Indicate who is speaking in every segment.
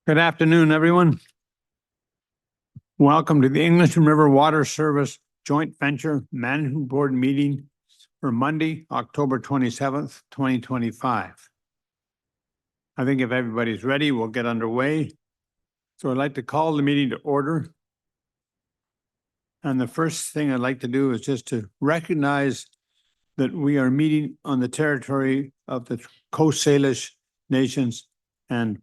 Speaker 1: Good afternoon, everyone. Welcome to the English River Water Service Joint Venture Management Board meeting for Monday, October 27th, 2025. I think if everybody's ready, we'll get underway. So I'd like to call the meeting to order. And the first thing I'd like to do is just to recognize that we are meeting on the territory of the Coast Salish nations, and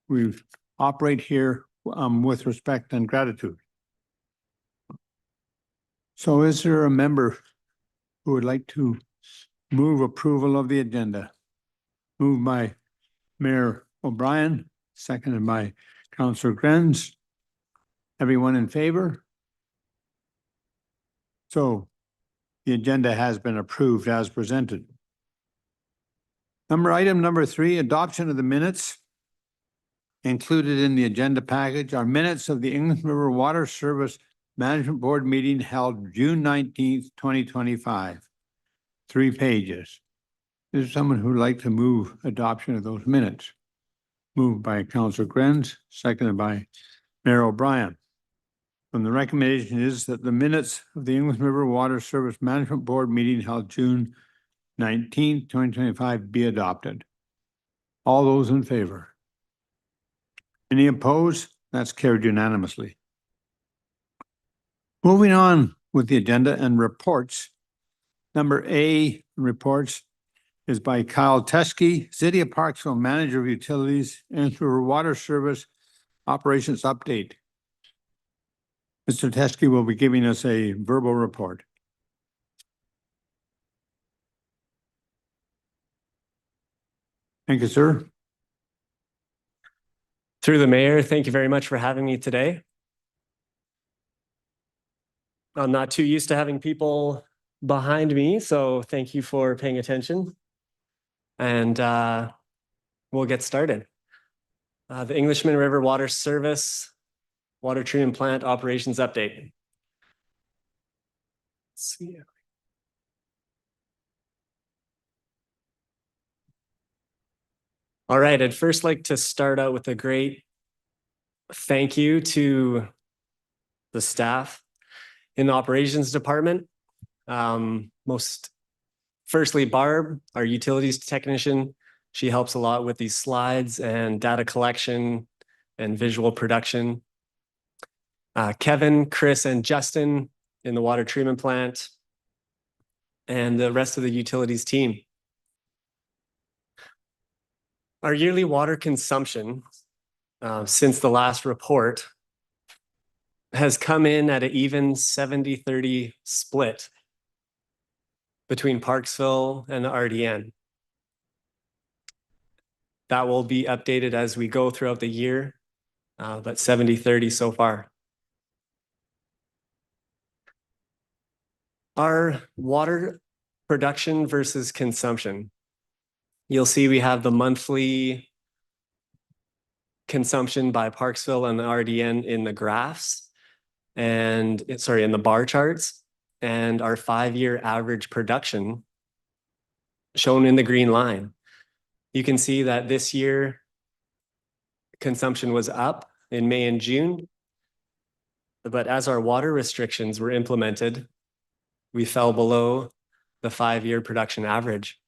Speaker 1: we operate here with respect and gratitude. So is there a member who would like to move approval of the agenda? Moved by Mayor O'Brien, seconded by Councillor Grenz. Everyone in favor? So the agenda has been approved as presented. Item number 3, adoption of the minutes. Included in the agenda package are minutes of the English River Water Service Management Board meeting held June 19th, 2025. 3 pages. Is there someone who would like to move adoption of those minutes? Moved by Councillor Grenz, seconded by Mayor O'Brien. And the recommendation is that the minutes of the English River Water Service Management Board meeting held June 19th, 2025 be adopted. All those in favor? Any opposed? That's carried unanimously. Moving on with the agenda and reports. Number A, reports, is by Kyle Teskey, City of Parksville Manager of Utilities and River Water Service Operations Update. Mr. Teskey will be giving us a verbal report. Thank you, sir.
Speaker 2: Through the mayor, thank you very much for having me today. I'm not too used to having people behind me, so thank you for paying attention. And we'll get started. The Englishman River Water Service Water Treatment Plant Operations Update. Let's see. All right, I'd first like to start out with a great thank you to the staff in the operations department. Firstly, Barb, our utilities technician. She helps a lot with these slides and data collection and visual production. Kevin, Chris, and Justin in the water treatment plant, and the rest of the utilities team. Our yearly water consumption since the last report has come in at an even 70-30 split between Parksville and the RDN. That will be updated as we go throughout the year, but 70-30 so far. Our water production versus consumption. You'll see we have the monthly consumption by Parksville and the RDN in the graphs, and in the bar charts, and our 5-year average production shown in the green line. You can see that this year consumption was up in May and June, but as our water restrictions were implemented, we fell below the 5-year production average.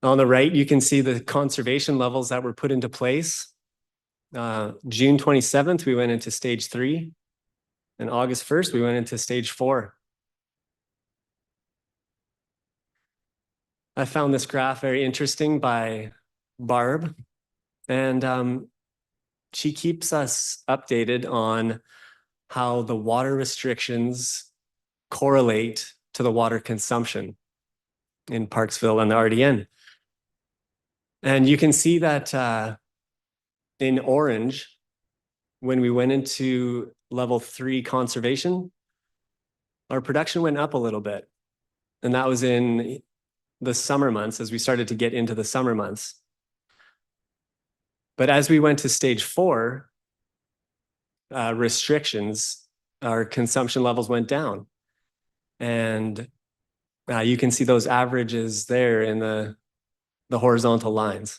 Speaker 2: On the right, you can see the conservation levels that were put into place. June 27th, we went into stage 3, and August 1st, we went into stage 4. I found this graph very interesting by Barb, and she keeps us updated on how the water restrictions correlate to the water consumption in Parksville and the RDN. And you can see that in orange, when we went into level 3 conservation, our production went up a little bit. And that was in the summer months, as we started to get into the summer months. But as we went to stage 4, restrictions, our consumption levels went down. And you can see those averages there in the horizontal lines.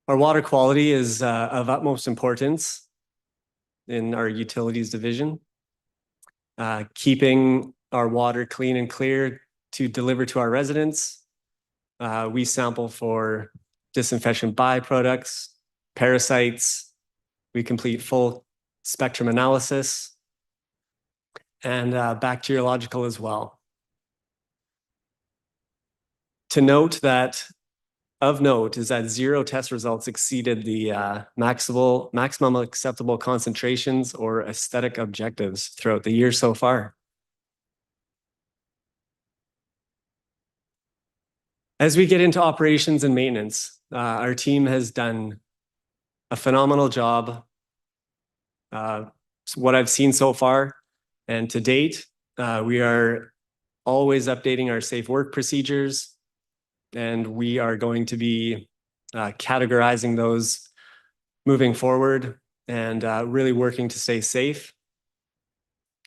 Speaker 2: Our water quality is of utmost importance in our utilities division. Keeping our water clean and clear to deliver to our residents. We sample for disinfection byproducts, parasites. We complete full spectrum analysis and bacteriological as well. Of note is that 0 test results exceeded the maximum acceptable concentrations or aesthetic objectives throughout the year so far. As we get into operations and maintenance, our team has done a phenomenal job. What I've seen so far, and to date, we are always updating our safe work procedures, and we are going to be categorizing those moving forward and really working to stay safe.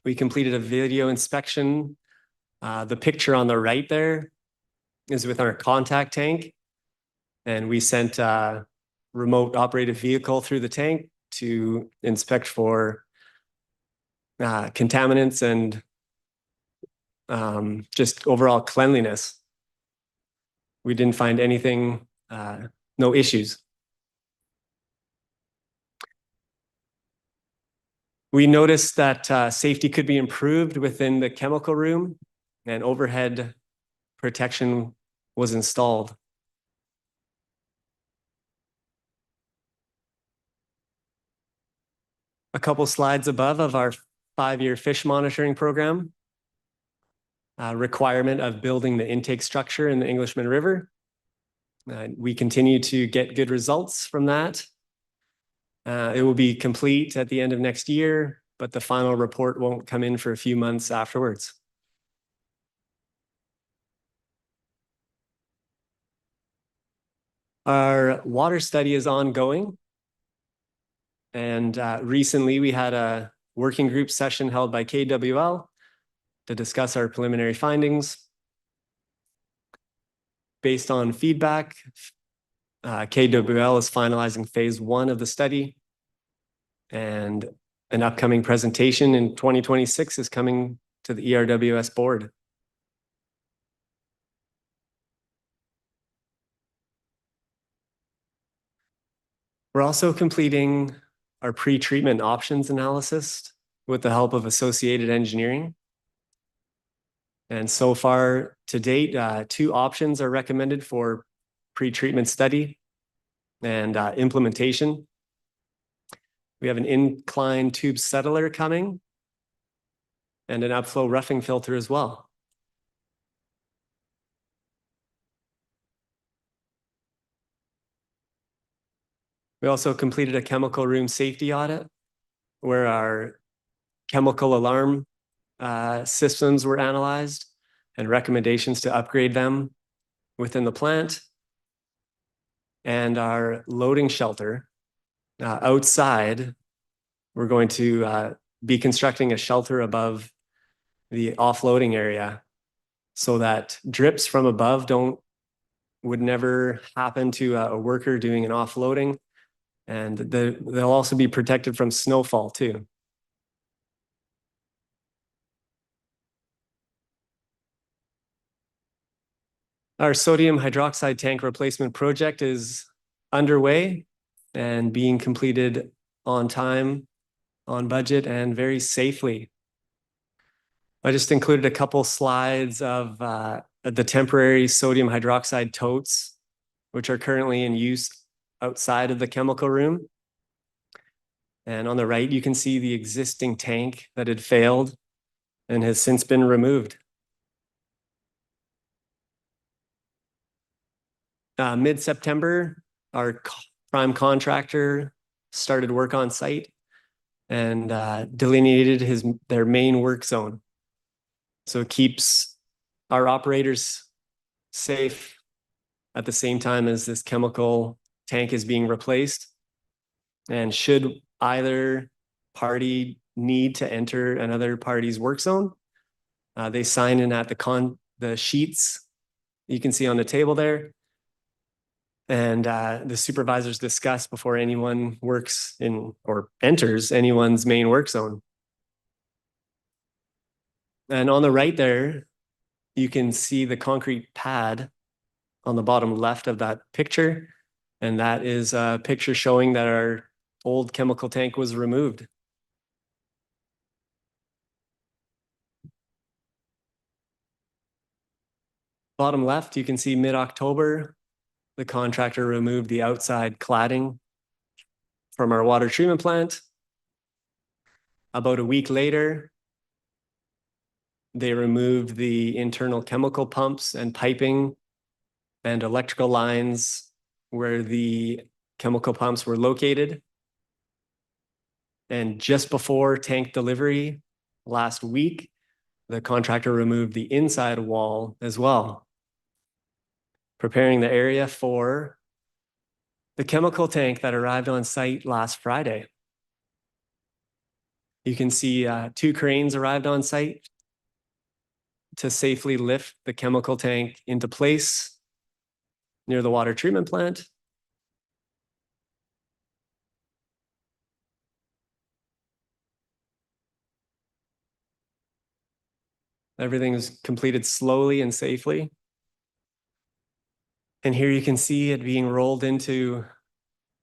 Speaker 2: We completed a video inspection. The picture on the right there is with our contact tank, and we sent a remote operated vehicle through the tank to inspect for contaminants and just overall cleanliness. We didn't find anything, no issues. We noticed that safety could be improved within the chemical room, and overhead protection was installed. A couple slides above of our 5-year fish monitoring program. Requirement of building the intake structure in the Englishman River. We continue to get good results from that. It will be complete at the end of next year, but the final report won't come in for a few months afterwards. Our water study is ongoing. And recently we had a working group session held by KWL to discuss our preliminary findings. Based on feedback, KWL is finalizing phase 1 of the study, and an upcoming presentation in 2026 is coming to the ERWS board. We're also completing our pre-treatment options analysis with the help of Associated Engineering. And so far to date, 2 options are recommended for pre-treatment study and implementation. We have an incline tube settler coming and an upflow roughing filter as well. We also completed a chemical room safety audit where our chemical alarm systems were analyzed and recommendations to upgrade them within the plant. And our loading shelter outside, we're going to be constructing a shelter above the offloading area so that drips from above would never happen to a worker doing an offloading. And they'll also be protected from snowfall too. Our sodium hydroxide tank replacement project is underway and being completed on time, on budget, and very safely. I just included a couple slides of the temporary sodium hydroxide totes, which are currently in use outside of the chemical room. And on the right, you can see the existing tank that had failed and has since been removed. Mid-September, our prime contractor started work on site and delineated their main work zone. So it keeps our operators safe at the same time as this chemical tank is being replaced. And should either party need to enter another party's work zone, they sign in at the sheets you can see on the table there. And the supervisors discuss before anyone works in or enters anyone's main work zone. And on the right there, you can see the concrete pad on the bottom left of that picture. And that is a picture showing that our old chemical tank was removed. Bottom left, you can see mid-October, the contractor removed the outside cladding from our water treatment plant. About a week later, they removed the internal chemical pumps and piping and electrical lines where the chemical pumps were located. And just before tank delivery last week, the contractor removed the inside wall as well, preparing the area for the chemical tank that arrived on site last Friday. You can see 2 cranes arrived on site to safely lift the chemical tank into place near the water treatment plant. Everything is completed slowly and safely. And here you can see it being rolled into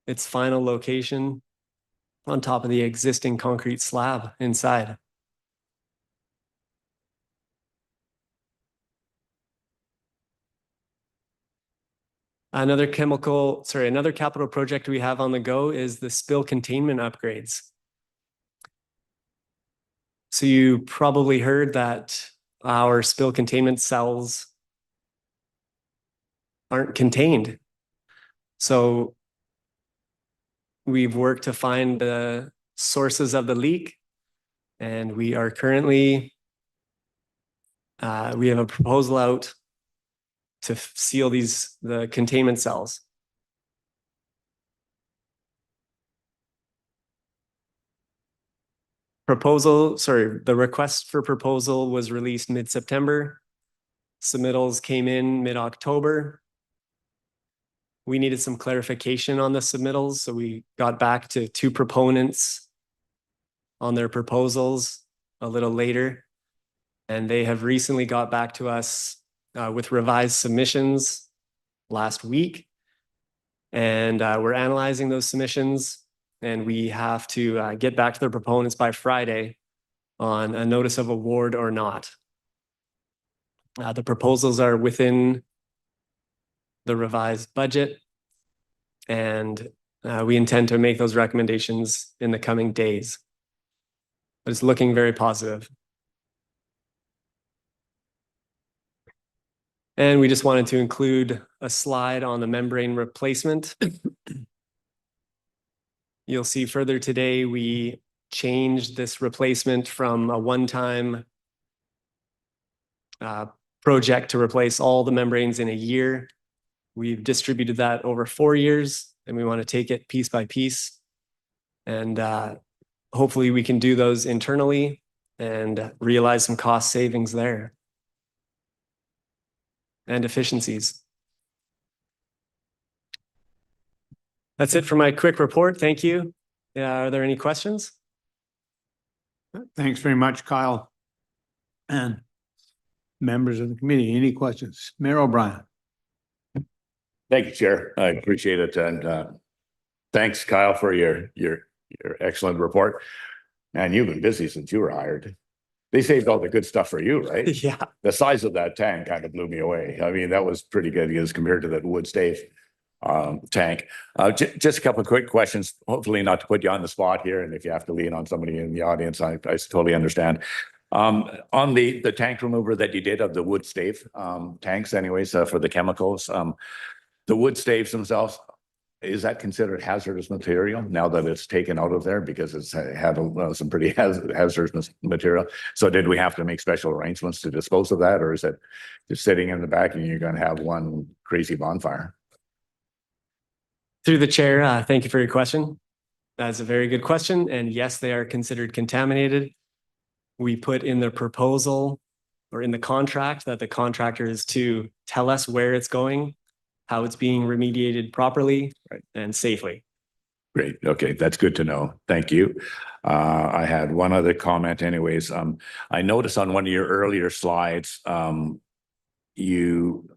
Speaker 2: its final location on top of the existing concrete slab inside. Another capital project we have on the go is the spill containment upgrades. So you probably heard that our spill containment cells aren't contained. So we've worked to find the sources of the leak, and we are currently, we have a proposal out to seal the containment cells. The request for proposal was released mid-September. Submittals came in mid-October. We needed some clarification on the submittals, so we got back to 2 proponents on their proposals a little later, and they have recently got back to us with revised submissions last week, and we're analyzing those submissions, and we have to get back to the proponents by Friday on a notice of award or not. The proposals are within the revised budget, and we intend to make those recommendations in the coming days. But it's looking very positive. And we just wanted to include a slide on the membrane replacement. You'll see further today, we changed this replacement from a one-time project to replace all the membranes in a year. We've distributed that over 4 years, and we want to take it piece by piece. And hopefully we can do those internally and realize some cost savings there and efficiencies. That's it for my quick report. Thank you. Are there any questions?
Speaker 1: Thanks very much, Kyle. And members of the committee, any questions? Mayor O'Brien.
Speaker 3: Thank you, Chair. I appreciate it. And thanks, Kyle, for your excellent report. Man, you've been busy since you were hired. They saved all the good stuff for you, right?
Speaker 2: Yeah.
Speaker 3: The size of that tank kind of blew me away. I mean, that was pretty good as compared to that wood stave tank. Just a couple of quick questions, hopefully not to put you on the spot here. And if you have to lean on somebody in the audience, I totally understand. On the tank remover that you did of the wood stave tanks anyways, for the chemicals, the wood staves themselves, is that considered hazardous material now that it's taken out of there because it's had some pretty hazardous material? So did we have to make special arrangements to dispose of that, or is it just sitting in the back and you're going to have one crazy bonfire?
Speaker 2: Through the chair, thank you for your question. That's a very good question. And yes, they are considered contaminated. We put in the proposal or in the contract that the contractor is to tell us where it's going how it's being remediated properly and safely.
Speaker 3: Great. Okay, that's good to know. Thank you. I had one other comment anyways. I noticed on one of your earlier slides, you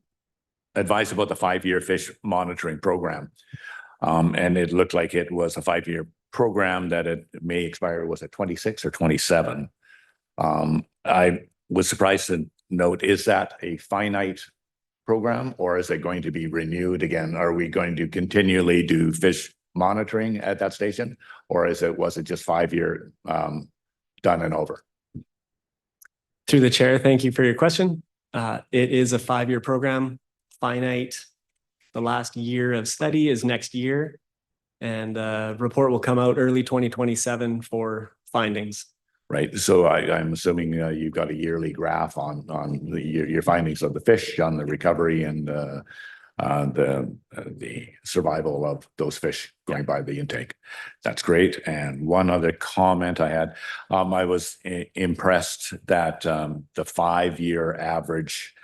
Speaker 3: advised about the 5-year fish monitoring program. And it looked like it was a 5-year program that it may expire, was it 26 or 27? I was surprised to note, is that a finite program or is it going to be renewed again? Are we going to continually do fish monitoring at that station, or was it just 5-year done and over?
Speaker 2: Through the chair, thank you for your question. It is a 5-year program, finite. The last year of study is next year, and a report will come out early 2027 for findings.
Speaker 3: Right. So I'm assuming you've got a yearly graph on your findings of the fish, on the recovery and the survival of those fish going by the intake. That's great. And one other comment I had, I was impressed that the 5-year average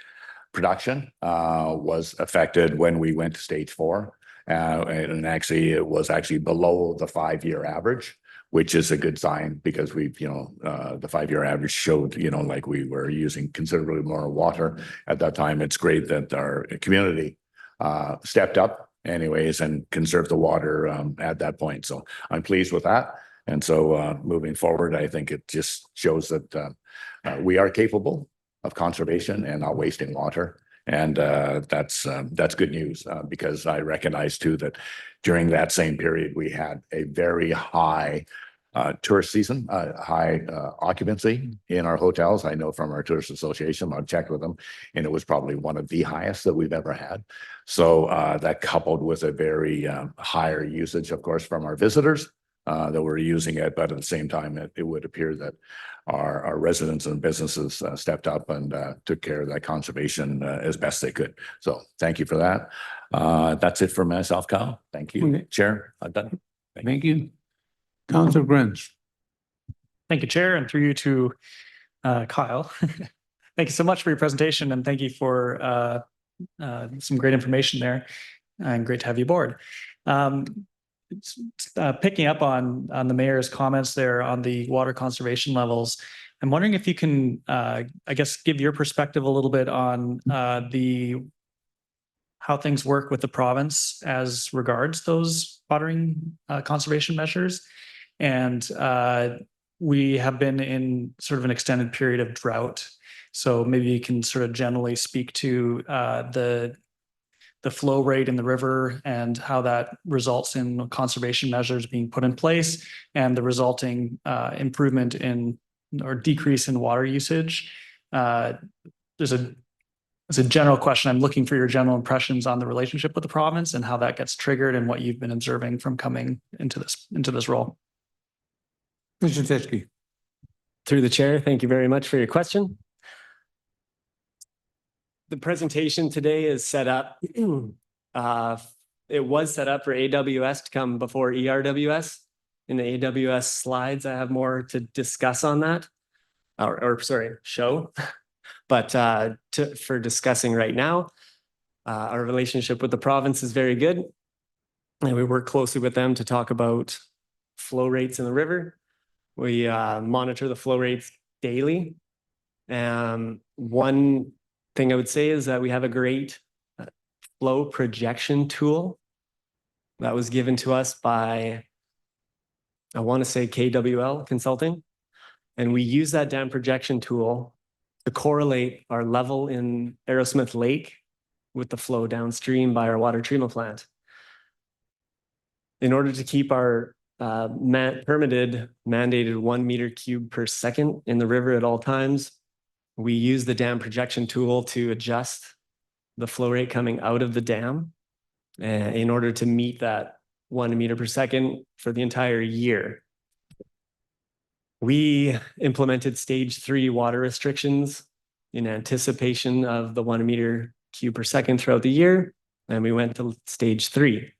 Speaker 3: production was affected when we went to stage 4. And actually, it was actually below the 5-year average, which is a good sign because we've, the 5-year average showed, like we were using considerably more water at that time. It's great that our community stepped up anyways and conserved the water at that point. So I'm pleased with that. And so moving forward, I think it just shows that we are capable of conservation and not wasting water. And that's good news because I recognize too that during that same period, we had a very high tourist season, high occupancy in our hotels. I know from our tourist association, I've checked with them, and it was probably one of the highest that we've ever had. So that coupled with a very higher usage, of course, from our visitors that were using it, but at the same time, it would appear that our residents and businesses stepped up and took care of that conservation as best they could. So thank you for that. That's it for myself, Kyle. Thank you,
Speaker 1: Okay.
Speaker 3: Chair. I'm done.
Speaker 1: Thank you. Councilor Grins.
Speaker 4: Thank you, Chair, and through you to Kyle. Thank you so much for your presentation, and thank you for some great information there, and great to have you aboard. Picking up on the mayor's comments there on the water conservation levels, I'm wondering if you can, I guess, give your perspective a little bit on how things work with the province as regards those watering conservation measures. And we have been in sort of an extended period of drought. So maybe you can sort of generally speak to the flow rate in the river and how that results in conservation measures being put in place and the resulting improvement in or decrease in water usage. There's a general question. I'm looking for your general impressions on the relationship with the province and how that gets triggered and what you've been observing from coming into this role.
Speaker 1: Mr. Fiske.
Speaker 2: Through the chair, thank you very much for your question. The presentation today is set up. It was set up for AWS to come before ERWS. In the AWS slides, I have more to discuss on that, or sorry, show. But for discussing right now, our relationship with the province is very good. And we work closely with them to talk about flow rates in the river. We monitor the flow rates daily. One thing I would say is that we have a great flow projection tool that was given to us by, I want to say KWL Consulting. And we use that dam projection tool to correlate our level in Arrowsmith Lake with the flow downstream by our water treatment plant. In order to keep our permitted mandated 1 meter cube per second in the river at all times, we use the dam projection tool to adjust the flow rate coming out of the dam in order to meet that 1 meter per second for the entire year. We implemented stage 3 water restrictions in anticipation of the 1 meter cube per second throughout the year, and we went to stage 3.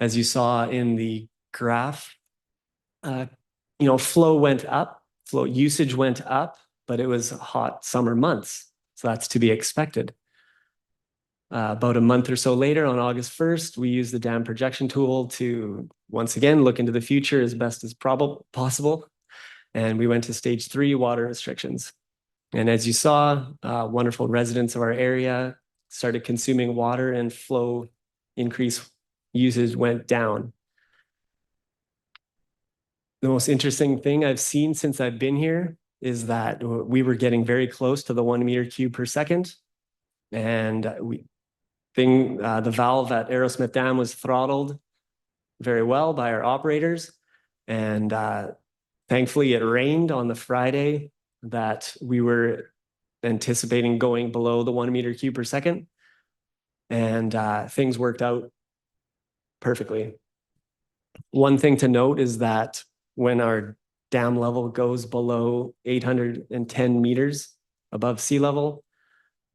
Speaker 2: As you saw in the graph, flow went up, flow usage went up, but it was hot summer months. So that's to be expected. About a month or so later, on August 1st, we used the dam projection tool to once again look into the future as best as possible. And we went to stage 3 water restrictions. And as you saw, wonderful residents of our area started consuming water and flow increase usage went down. The most interesting thing I've seen since I've been here is that we were getting very close to the 1 meter cube per second. And the valve at Aerosmith Dam was throttled very well by our operators. And thankfully it rained on the Friday that we were anticipating going below the 1 meter cube per second. And things worked out perfectly. One thing to note is that when our dam level goes below 810 meters above sea level,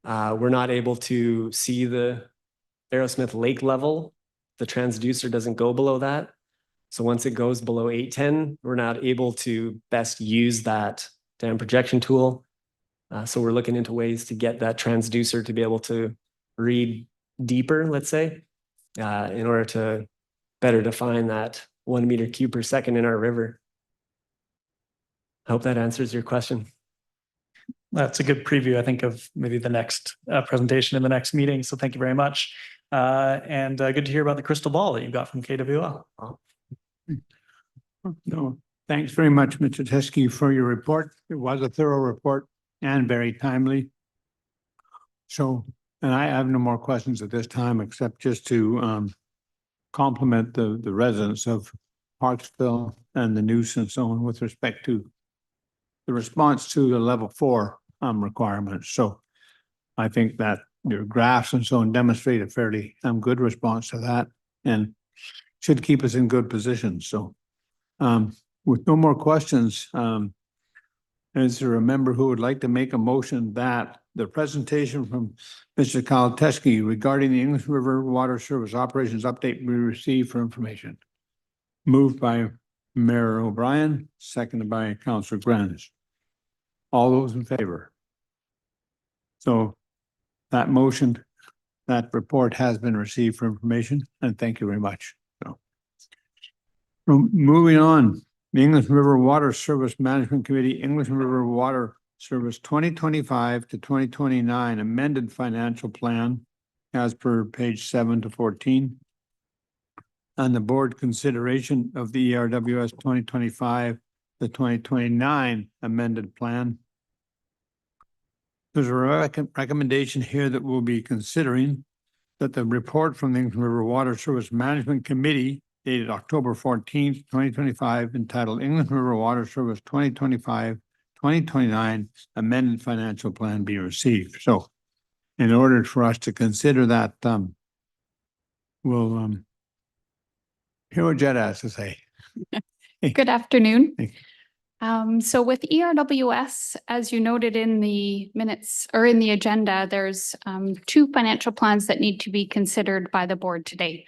Speaker 2: we're not able to see the Aerosmith lake level. The transducer doesn't go below that. So once it goes below 810, we're not able to best use that dam projection tool. So we're looking into ways to get that transducer to be able to read deeper, let's say, in order to better define that 1 meter cube per second in our river. I hope that answers your question.
Speaker 4: That's a good preview, I think, of maybe the next presentation in the next meeting. So thank you very much. And good to hear about the crystal ball that you got from KWL.
Speaker 1: No, thanks very much, Mr. Teskey, for your report. It was a thorough report and very timely. So, and I have no more questions at this time, except just to compliment the residents of Parksville and the nuisance zone with respect to the response to the level 4 requirements. So I think that your graphs and so on demonstrate a fairly good response to that and should keep us in good position. So with no more questions, is there a member who would like to make a motion that the presentation from Mr. Kyle Teskey regarding the English River Water Service Operations Update be received for information? Moved by Mayor O'Brien, seconded by Councillor Grange. All those in favor? So that motion, that report has been received for information, and thank you very much. So moving on, the English River Water Service Management Committee, English River Water Service 2025 to 2029 amended financial plan as per page 7 to 14. And the board consideration of the ERWS 2025 to 2029 amended plan. There's a recommendation here that we'll be considering that the report from the English River Water Service Management Committee dated October 14th, 2025, entitled English River Water Service 2025-2029 amended financial plan be received. So in order for us to consider that, we'll hear what Jed has to say.
Speaker 5: Good afternoon.
Speaker 1: Thank
Speaker 5: So with ERWS, as you noted in the minutes or in the agenda, there's 2 financial plans that need to be considered by the board today.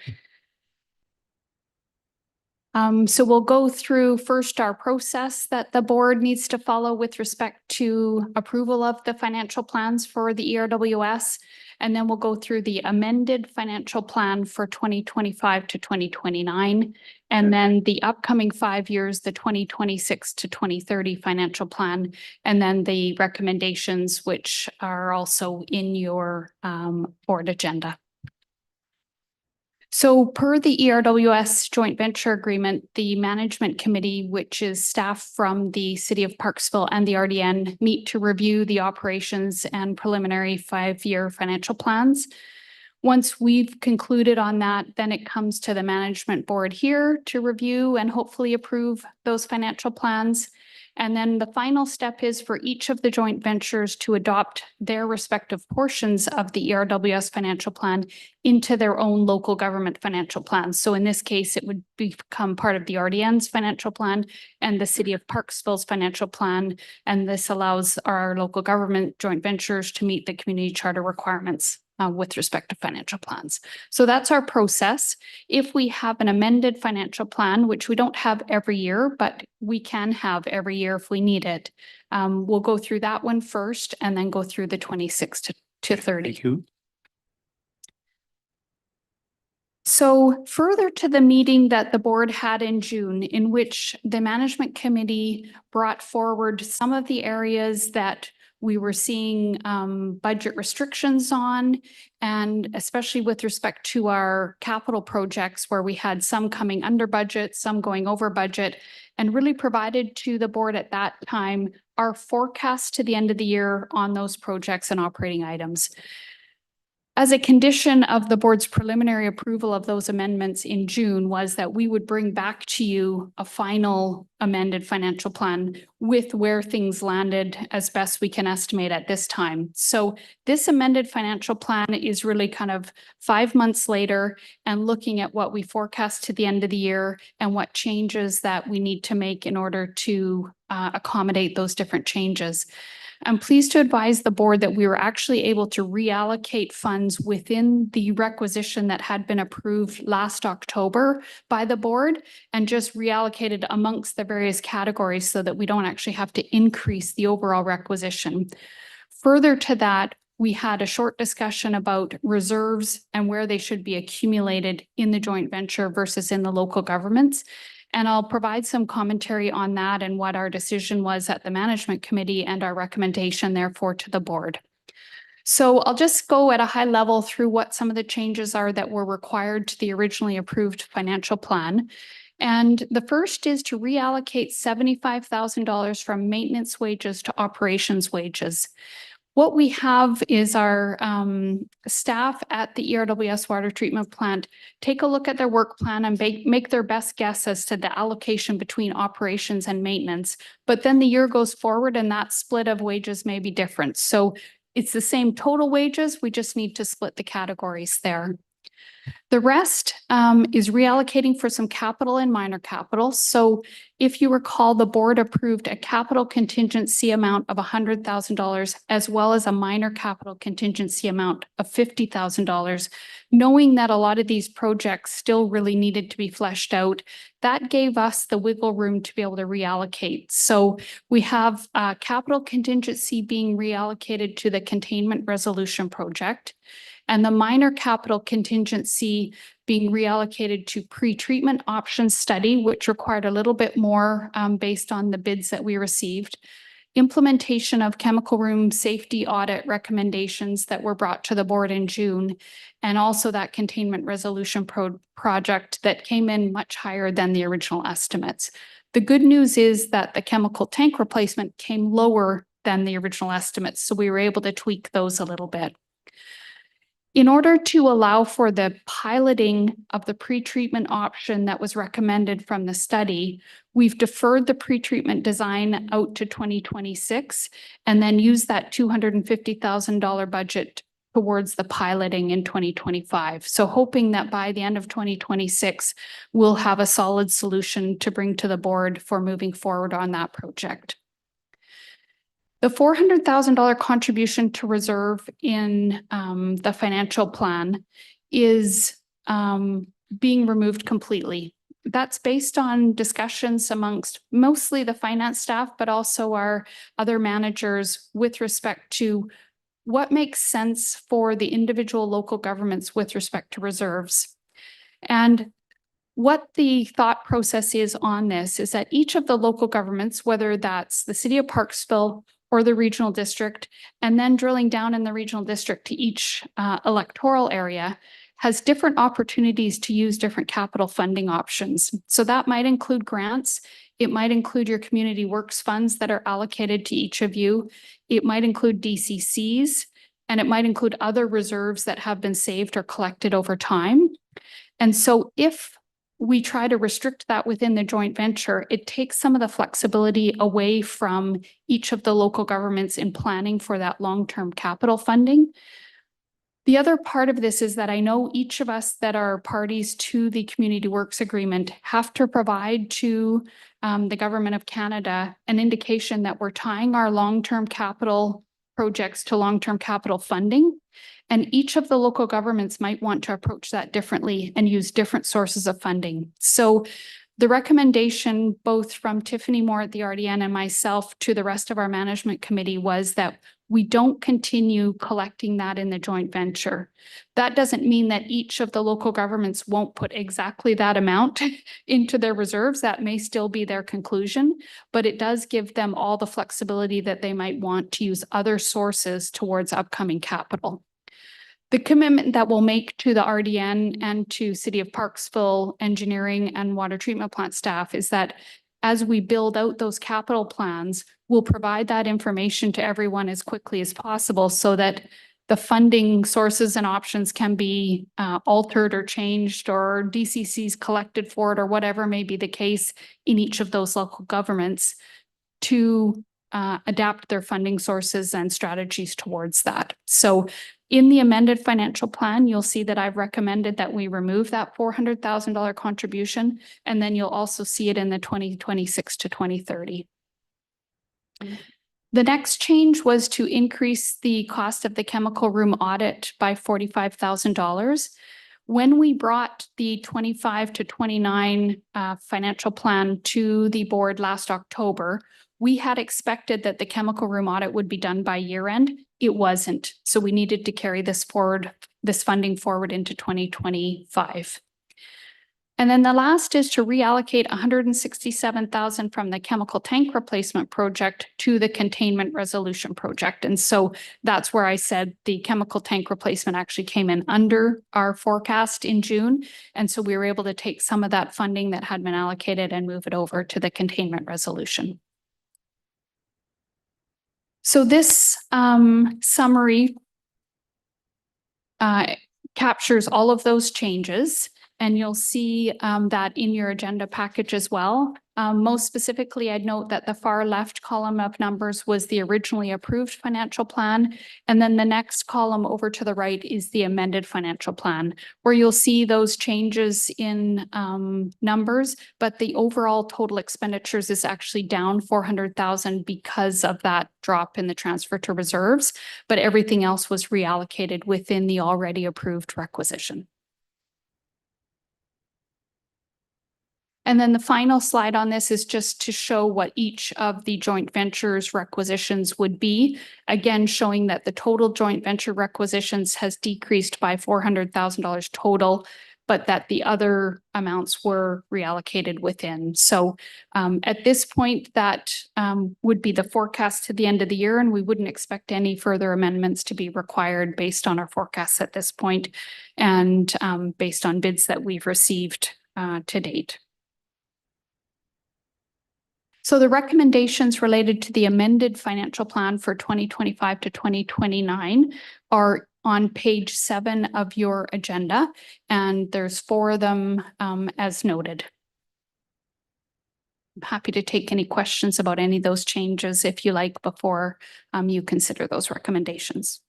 Speaker 5: So we'll go through first our process that the board needs to follow with respect to approval of the financial plans for the ERWS. And then we'll go through the amended financial plan for 2025 to 2029. And then the upcoming 5 years, the 2026 to 2030 financial plan. And then the recommendations, which are also in your board agenda. So per the ERWS joint venture agreement, the management committee, which is staff from the city of Parksville and the RDN, meet to review the operations and preliminary 5-year financial plans. Once we've concluded on that, then it comes to the management board here to review and hopefully approve those financial plans. And then the final step is for each of the joint ventures to adopt their respective portions of the ERWS financial plan into their own local government financial plans. So in this case, it would become part of the RDN's financial plan and the city of Parksville's financial plan. And this allows our local government joint ventures to meet the community charter requirements with respect to financial plans. So that's our process. If we have an amended financial plan, which we don't have every year, but we can have every year if we need it, we'll go through that one first and then go through the 26 to 30.
Speaker 1: Thank you.
Speaker 5: So further to the meeting that the board had in June, in which the management committee brought forward some of the areas that we were seeing budget restrictions on, and especially with respect to our capital projects where we had some coming under budget, some going over budget, and really provided to the board at that time our forecast to the end of the year on those projects and operating items. As a condition of the board's preliminary approval of those amendments in June was that we would bring back to you a final amended financial plan with where things landed as best we can estimate at this time. So this amended financial plan is really kind of 5 months later and looking at what we forecast to the end of the year and what changes that we need to make in order to accommodate those different changes. I'm pleased to advise the board that we were actually able to reallocate funds within the requisition that had been approved last October by the board and just reallocated amongst the various categories so that we don't actually have to increase the overall requisition. Further to that, we had a short discussion about reserves and where they should be accumulated in the joint venture versus in the local governments. And I'll provide some commentary on that and what our decision was at the management committee and our recommendation therefore to the board. So I'll just go at a high level through what some of the changes are that were required to the originally approved financial plan. And the first is to reallocate $75,000 from maintenance wages to operations wages. What we have is our staff at the ERWS water treatment plant take a look at their work plan and make their best guess as to the allocation between operations and maintenance. But then the year goes forward and that split of wages may be different. So it's the same total wages, we just need to split the categories there. The rest is reallocating for some capital and minor capital. So if you recall, the board approved a capital contingency amount of $100,000 as well as a minor capital contingency amount of $50,000, knowing that a lot of these projects still really needed to be fleshed out. That gave us the wiggle room to be able to reallocate. So we have capital contingency being reallocated to the containment resolution project, and the minor capital contingency being reallocated to pre-treatment options study, which required a little bit more based on the bids that we received. Implementation of chemical room safety audit recommendations that were brought to the board in June, and also that containment resolution project that came in much higher than the original estimates. The good news is that the chemical tank replacement came lower than the original estimates, so we were able to tweak those a little bit. In order to allow for the piloting of the pretreatment option that was recommended from the study, we've deferred the pretreatment design out to 2026 and then use that $250,000 budget towards the piloting in 2025. So hoping that by the end of 2026, we'll have a solid solution to bring to the board for moving forward on that project. The $400,000 contribution to reserve in the financial plan is being removed completely. That's based on discussions amongst mostly the finance staff, but also our other managers with respect to what makes sense for the individual local governments with respect to reserves. And what the thought process is on this is that each of the local governments, whether that's the city of Parksville or the regional district, and then drilling down in the regional district to each electoral area, has different opportunities to use different capital funding options. So that might include grants. It might include your community works funds that are allocated to each of you. It might include DCCs, and it might include other reserves that have been saved or collected over time. And so if we try to restrict that within the joint venture, it takes some of the flexibility away from each of the local governments in planning for that long-term capital funding. The other part of this is that I know each of us that are parties to the Community Works Agreement have to provide to the Government of Canada an indication that we're tying our long-term capital projects to long-term capital funding. And each of the local governments might want to approach that differently and use different sources of funding. So the recommendation, both from Tiffany Moore at the RDN and myself to the rest of our management committee, was that we don't continue collecting that in the joint venture. That doesn't mean that each of the local governments won't put exactly that amount into their reserves. That may still be their conclusion, but it does give them all the flexibility that they might want to use other sources towards upcoming capital. The commitment that we'll make to the RDN and to City of Parksville engineering and water treatment plant staff is that as we build out those capital plans, we'll provide that information to everyone as quickly as possible so that the funding sources and options can be altered or changed, or DCCs collected for it, or whatever may be the case in each of those local governments to adapt their funding sources and strategies towards that. So in the amended financial plan, you'll see that I've recommended that we remove that $400,000 contribution, and then you'll also see it in the 2026 to 2030. The next change was to increase the cost of the chemical room audit by $45,000. When we brought the 25 to 29 financial plan to the board last October, we had expected that the chemical room audit would be done by year end. It wasn't. So we needed to carry this funding forward into 2025. And then the last is to reallocate $167,000 from the chemical tank replacement project to the containment resolution project. And so that's where I said the chemical tank replacement actually came in under our forecast in June. And so we were able to take some of that funding that had been allocated and move it over to the containment resolution. So this summary captures all of those changes, and you'll see that in your agenda package as well. Most specifically, I'd note that the far left column of numbers was the originally approved financial plan, and then the next column over to the right is the amended financial plan, where you'll see those changes in numbers, but the overall total expenditures is actually down $400,000 because of that drop in the transfer to reserves, but everything else was reallocated within the already approved requisition. And then the final slide on this is just to show what each of the joint ventures requisitions would be. Again, showing that the total joint venture requisitions has decreased by $400,000 total, but that the other amounts were reallocated within. So at this point, that would be the forecast to the end of the year, and we wouldn't expect any further amendments to be required based on our forecasts at this point and based on bids that we've received to date. So the recommendations related to the amended financial plan for 2025 to 2029 are on page 7 of your agenda, and there's 4 of them as noted. I'm happy to take any questions about any of those changes if you like before you consider those recommendations.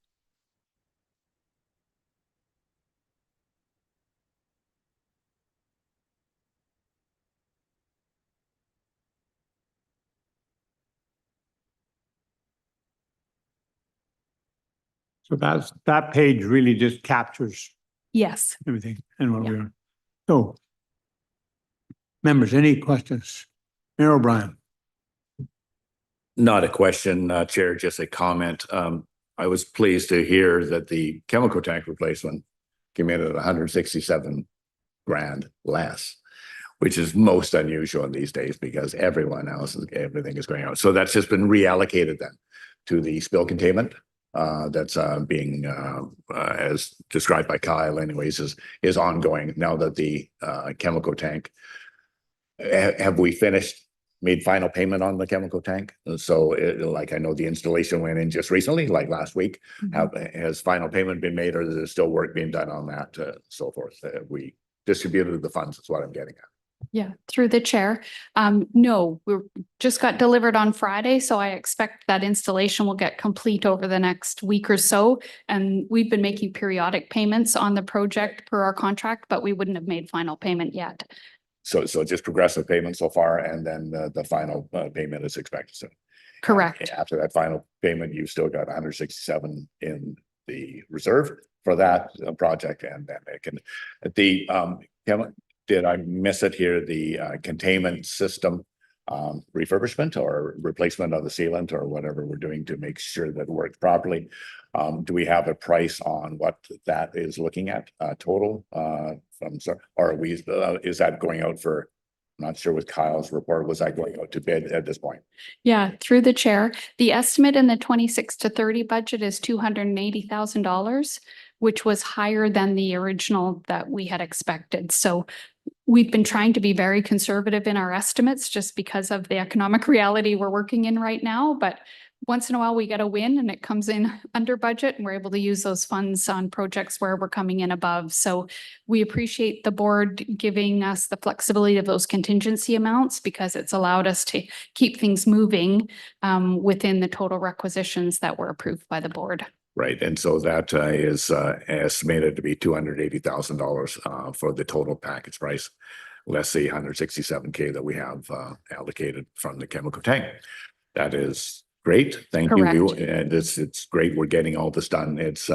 Speaker 1: So that page really just captures
Speaker 5: Yes.
Speaker 1: everything and what
Speaker 5: Yeah.
Speaker 1: we are. So, members, any questions? Mayor O'Brien.
Speaker 3: Not a question, Chair, just a comment. I was pleased to hear that the chemical tank replacement came in at 167 grand less, which is most unusual in these days because everyone else, everything is going out. So that's just been reallocated then to the spill containment. That's being, as described by Kyle anyways, is ongoing now that the chemical tank, have we made final payment on the chemical tank? So like I know the installation went in just recently, like last week. Has final payment been made, or is there still work being done on that, so forth? We distributed the funds, is what I'm getting at.
Speaker 5: Yeah, through the chair. No, we just got delivered on Friday, so I expect that installation will get complete over the next week or so. And we've been making periodic payments on the project per our contract, but we wouldn't have made final payment yet.
Speaker 3: So just progressive payment so far, and then the final payment is expected soon.
Speaker 5: Correct.
Speaker 3: After that final payment, you've still got 167 in the reserve for that project, and then it can did I miss it here? The containment system refurbishment or replacement of the sealant or whatever we're doing to make sure that it works properly. Do we have a price on what that is looking at, total, or are we, is that going out for, I'm not sure with Kyle's report, was that going out to bid at this point?
Speaker 5: Yeah, through the chair, the estimate in the 26 to 30 budget is $280,000, which was higher than the original that we had expected. So we've been trying to be very conservative in our estimates just because of the economic reality we're working in right now. But once in a while we get a win and it comes in under budget and we're able to use those funds on projects where we're coming in above. So we appreciate the board giving us the flexibility of those contingency amounts because it's allowed us to keep things moving within the total requisitions that were approved by the board.
Speaker 3: Right, and so that is estimated to be $280,000 for the total package price, less the $167K that we have allocated from the chemical tank. That is great. Thank you.
Speaker 5: Correct.
Speaker 3: And it's great we're getting all this done. It's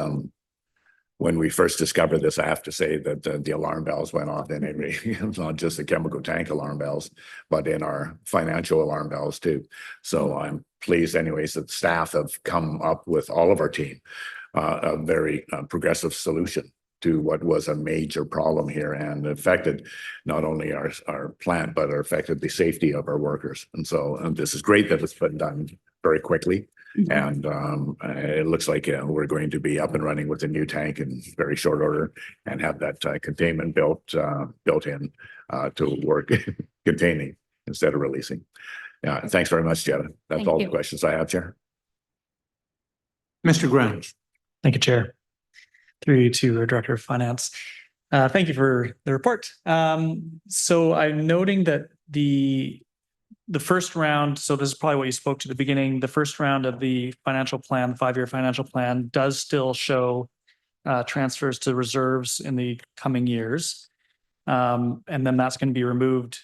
Speaker 3: when we first discovered this, I have to say that the alarm bells went off in every, it's not just the chemical tank alarm bells, but in our financial alarm bells too. So I'm pleased anyways that staff have come up with all of our team a very progressive solution to what was a major problem here and affected not only our plant, but affected the safety of our workers. And so this is great that it's been done very quickly. And it looks like we're going to be up and running with a new tank in very short order and have that containment built in to work containing instead of releasing. Thanks very much, Jetta. That's
Speaker 5: Thank
Speaker 3: all
Speaker 5: you.
Speaker 3: the questions I have, Chair.
Speaker 1: Mr. Graham.
Speaker 4: Thank you, Chair. Through you to our Director of Finance. Thank you for the report. So I'm noting that the first round, so this is probably what you spoke to at the beginning, the first round of the financial plan, 5-year financial plan does still show transfers to reserves in the coming years. And then that's going to be removed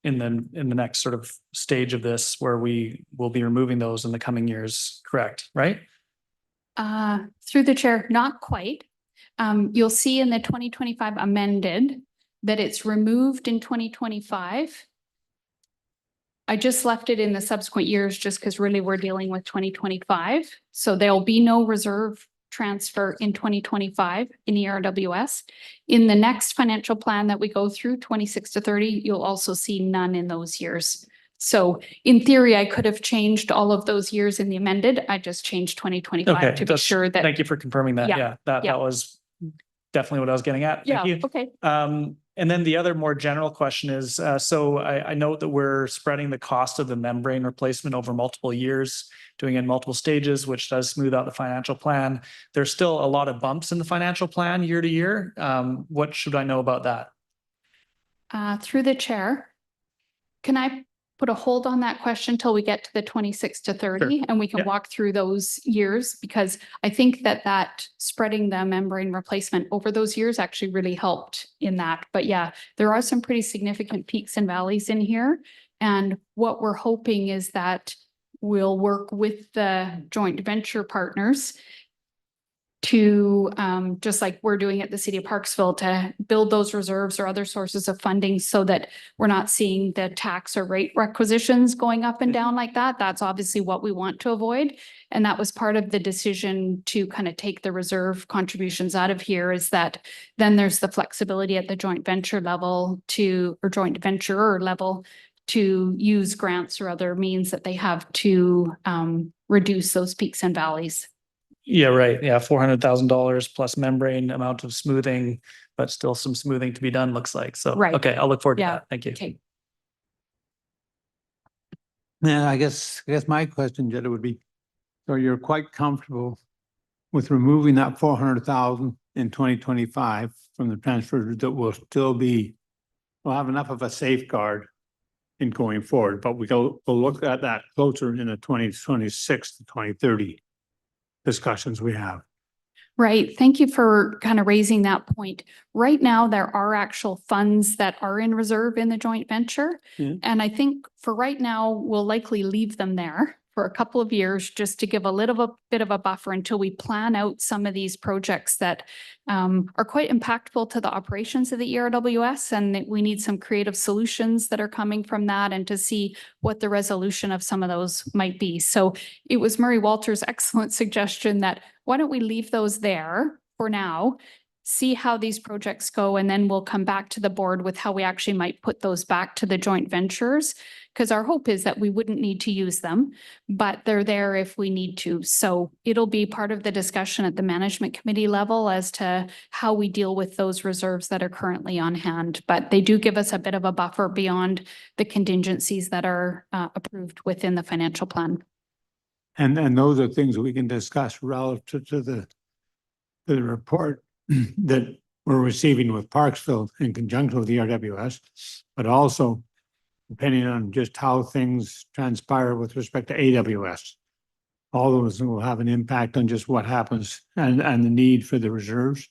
Speaker 4: in the next sort of stage of this where we will be removing those in the coming years, correct, right?
Speaker 5: Through the chair, not quite. You'll see in the 2025 amended that it's removed in 2025. I just left it in the subsequent years just because really we're dealing with 2025. So there'll be no reserve transfer in 2025 in ERWS. In the next financial plan that we go through, 26 to 30, you'll also see none in those years. So in theory, I could have changed all of those years in the amended. I just changed 2025 to be sure that.
Speaker 4: Thank you for confirming that.
Speaker 5: Yeah,
Speaker 4: Yeah, that was definitely what I was getting at.
Speaker 5: Yeah,
Speaker 4: Thank you.
Speaker 5: okay.
Speaker 4: And then the other more general question is, so I note that we're spreading the cost of the membrane replacement over multiple years, doing it in multiple stages, which does smooth out the financial plan. There's still a lot of bumps in the financial plan year to year. What should I know about that?
Speaker 5: Through the chair, can I put a hold on that question till we get to the 26 to 30 and we can
Speaker 4: Yep.
Speaker 5: walk through those years? Because I think that spreading the membrane replacement over those years actually really helped in that. But yeah, there are some pretty significant peaks and valleys in here. And what we're hoping is that we'll work with the joint venture partners to just like we're doing at the City of Parksville to build those reserves or other sources of funding so that we're not seeing the tax or rate requisitions going up and down like that. That's obviously what we want to avoid. And that was part of the decision to kind of take the reserve contributions out of here, is that then there's the flexibility at the joint venture level or joint venturer level to use grants or other means that they have to reduce those peaks and valleys.
Speaker 4: Yeah, right. Yeah, $400,000 plus membrane amount of smoothing, but still some smoothing to be done, looks like. So,
Speaker 5: Right.
Speaker 4: okay, I'll look forward to
Speaker 5: Yeah.
Speaker 4: that. Thank you.
Speaker 5: Okay.
Speaker 1: Yeah, I guess my question, Jetta, would be, so you're quite comfortable with removing that 400,000 in 2025 from the transfers that will still be, we'll have enough of a safeguard in going forward, but we'll look at that closer in the 2026 to 2030 discussions we have.
Speaker 5: Right. Thank you for kind of raising that point. Right now, there are actual funds that are in reserve in the joint venture.
Speaker 1: Yeah.
Speaker 5: And I think for right now, we'll likely leave them there for a couple of years, just to give a little bit of a buffer until we plan out some of these projects that are quite impactful to the operations of the ERWS, and that we need some creative solutions that are coming from that, and to see what the resolution of some of those might be. So it was Murray Walter's excellent suggestion that why don't we leave those there for now, see how these projects go, and then we'll come back to the board with how we actually might put those back to the joint ventures. Because our hope is that we wouldn't need to use them, but they're there if we need to. So it'll be part of the discussion at the management committee level as to how we deal with those reserves that are currently on hand. But they do give us a bit of a buffer beyond the contingencies that are approved within the financial plan.
Speaker 1: And those are things that we can discuss relative to the report that we're receiving with Parksville in conjunction with the ERWS, but also depending on just how things transpire with respect to AWS. All those will have an impact on just what happens and the need for the reserves,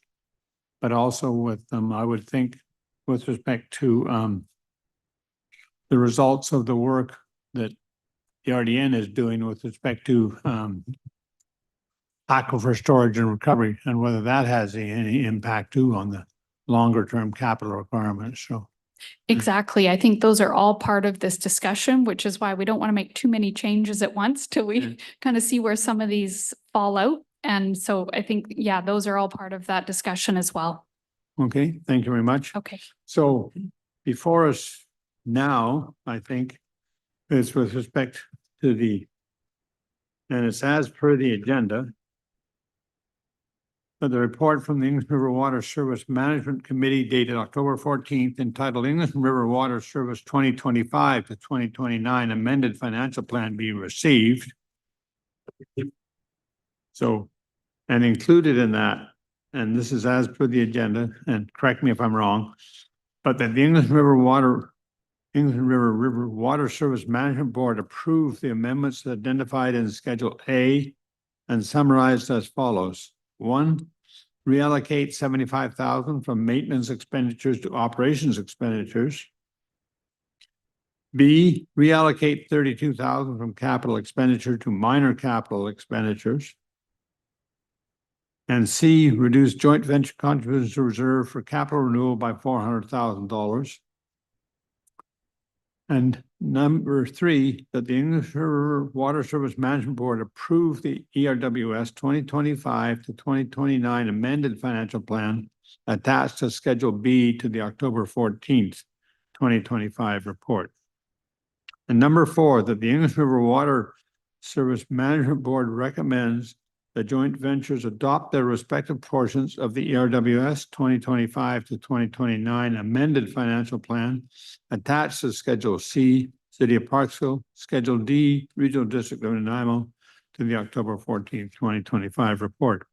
Speaker 1: but also with I would think with respect to the results of the work that the RDN is doing with respect to aquifer storage and recovery, and whether that has any impact too on the longer term capital requirements. So
Speaker 5: Exactly. I think those are all part of this discussion, which is why we don't want to make too many changes at once till we kind of see where some of these fall out. And so I think, yeah, those are all part of that discussion as well.
Speaker 1: okay, thank you very much.
Speaker 5: Okay.
Speaker 1: So before us now, I think it's with respect to and it's as per the agenda, the report from the English River Water Service Management Committee dated October 14th, entitled English River Water Service 2025 to 2029 Amended Financial Plan be received. So, and included in that, and this is as per the agenda, and correct me if I'm wrong, but that the English River Water Service Management Board approved the amendments identified in Schedule A and summarized as follows. 1, reallocate 75,000 from maintenance expenditures to operations expenditures. B, reallocate 32,000 from capital expenditure to minor capital expenditures. And C, reduce joint venture contributions to reserve for capital renewal by $400,000. And number 3, that the English River Water Service Management Board approve the ERWS 2025 to 2029 amended financial plan attached to Schedule B to the October 14th, 2025 report. And number 4, that the English River Water Service Management Board recommends the joint ventures adopt their respective portions of the ERWS 2025 to 2029 amended financial plan attached to Schedule C, City of Parksville, Schedule D, Regional District of Nanaimo, to the October 14th, 2025 report.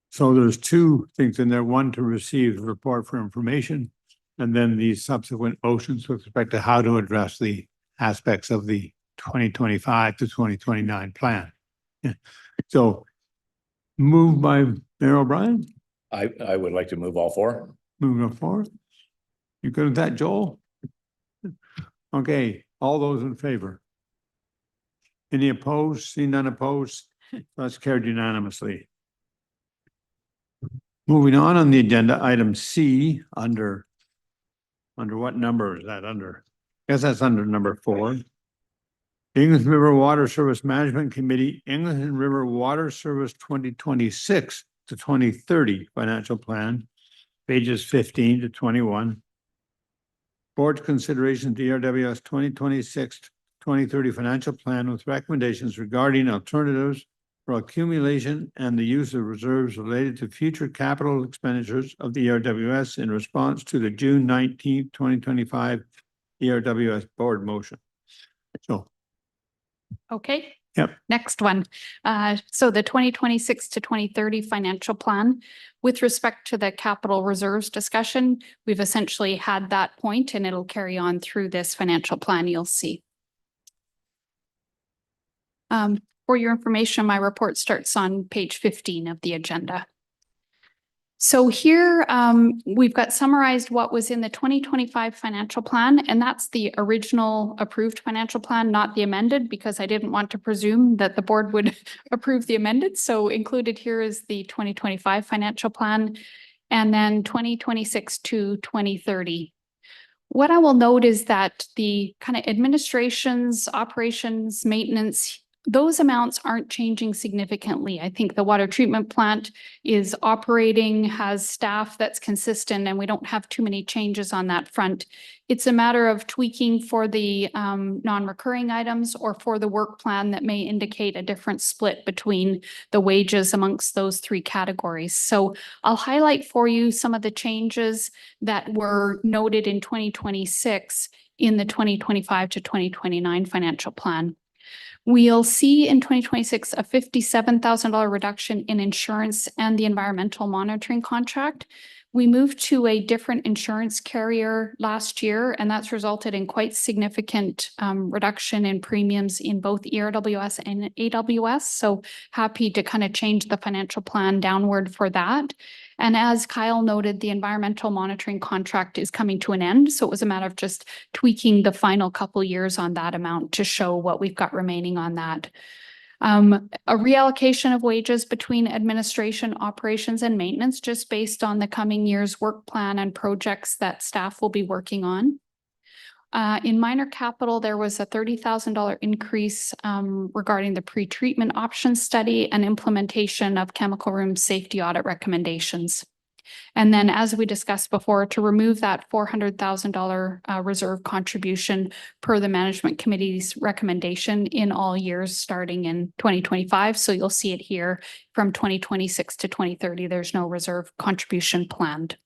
Speaker 1: So there's 2 things in there. 1, to receive the report for information, and then these subsequent motions with respect to how to address the aspects of the 2025 to 2029 plan. Yeah. So moved by Mayor O'Brien.
Speaker 3: I would like to move all 4.
Speaker 1: Moving forward. You good with that, Joel? Okay, all those in favor? Any opposed? See none opposed? That's carried unanimously. Moving on the agenda, item C, under what number is that under? I guess that's under number 4. English River Water Service Management Committee, English River Water Service 2026 to 2030 financial plan, pages 15 to 21. Board consideration to ERWS 2026 to 2030 financial plan with recommendations regarding alternatives for accumulation and the use of reserves related to future capital expenditures of the ERWS in response to the June 19th, 2025 ERWS board motion. So
Speaker 5: Okay.
Speaker 1: Yep.
Speaker 5: Next one. So the 2026 to 2030 financial plan, with respect to the capital reserves discussion, we've essentially had that point, and it'll carry on through this financial plan, you'll see. For your information, my report starts on page 15 of the agenda. So here, we've got summarized what was in the 2025 financial plan, and that's the original approved financial plan, not the amended, because I didn't want to presume that the board would approve the amended. So included here is the 2025 financial plan, and then 2026 to 2030. What I will note is that the kind of administrations, operations, maintenance, those amounts aren't changing significantly. I think the water treatment plant is operating, has staff that's consistent, and we don't have too many changes on that front. It's a matter of tweaking for the non-recurring items or for the work plan that may indicate a different split between the wages amongst those three categories. So I'll highlight for you some of the changes that were noted in 2026 in the 2025 to 2029 financial plan. We'll see in 2026 a $57,000 reduction in insurance and the environmental monitoring contract. We moved to a different insurance carrier last year, and that's resulted in quite significant reduction in premiums in both ERWS and AWS. So happy to kind of change the financial plan downward for that. And as Kyle noted, the environmental monitoring contract is coming to an end. So it was a matter of just tweaking the final couple years on that amount to show what we've got remaining on that. A reallocation of wages between administration, operations, and maintenance, just based on the coming year's work plan and projects that staff will be working on. In minor capital, there was a $30,000 increase regarding the pre-treatment option study and implementation of chemical room safety audit recommendations. And then, as we discussed before, to remove that $400,000 reserve contribution per the management committee's recommendation in all years starting in 2025. So you'll see it here from 2026 to 2030. There's no reserve contribution planned.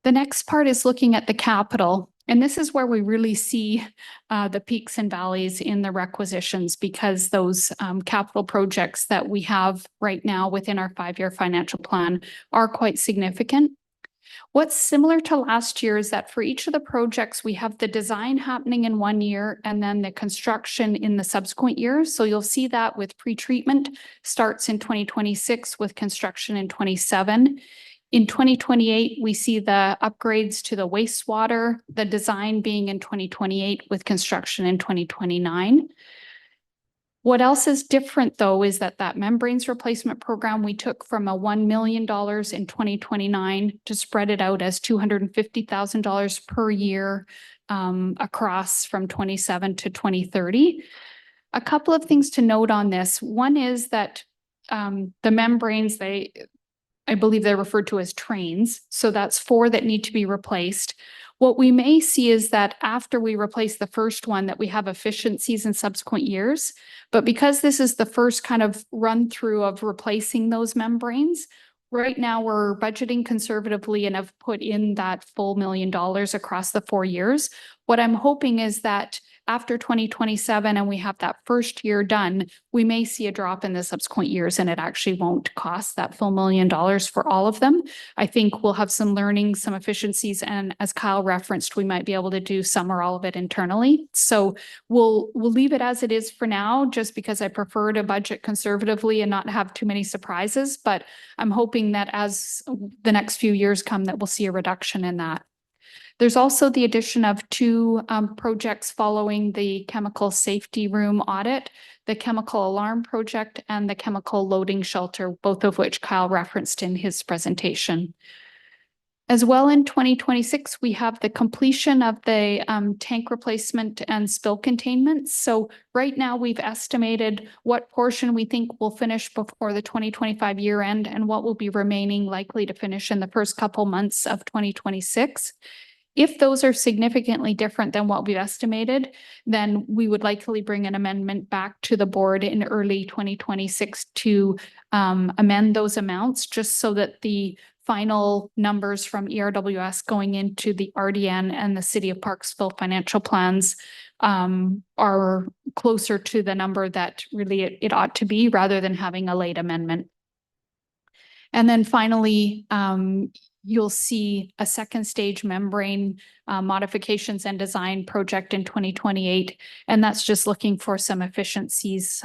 Speaker 5: The next part is looking at the capital. And this is where we really see the peaks and valleys in the requisitions, because those capital projects that we have right now within our 5-year financial plan are quite significant. What's similar to last year is that for each of the projects, we have the design happening in 1 year and then the construction in the subsequent years. So you'll see that with pre-treatment starts in 2026 with construction in 27. In 2028, we see the upgrades to the wastewater, the design being in 2028 with construction in 2029. What else is different, though, is that membranes replacement program we took from a $1 million in 2029 to spread it out as $250,000 per year across from 27 to 2030. A couple of things to note on this. One is that the membranes, I believe they're referred to as trains. So that's 4 that need to be replaced. What we may see is that after we replace the first one, that we have efficiencies in subsequent years. But because this is the first kind of run through of replacing those membranes, right now we're budgeting conservatively and have put in that full $1 million across the 4 years. What I'm hoping is that after 2027 and we have that first year done, we may see a drop in the subsequent years and it actually won't cost that full $1 million for all of them. I think we'll have some learning, some efficiencies, and as Kyle referenced, we might be able to do some or all of it internally. So we'll leave it as it is for now, just because I prefer to budget conservatively and not have too many surprises. But I'm hoping that as the next few years come, that we'll see a reduction in that. There's also the addition of 2 projects following the chemical safety room audit, the chemical alarm project and the chemical loading shelter, both of which Kyle referenced in his presentation. As well, in 2026, we have the completion of the tank replacement and spill containment. So right now we've estimated what portion we think will finish before the 2025 year end and what will be remaining likely to finish in the first couple months of 2026. If those are significantly different than what we've estimated, then we would likely bring an amendment back to the board in early 2026 to amend those amounts, just so that the final numbers from ERWS going into the RDN and the City of Parksville financial plans are closer to the number that really it ought to be, rather than having a late amendment. And then finally, you'll see a second stage membrane modifications and design project in 2028. And that's just looking for some efficiencies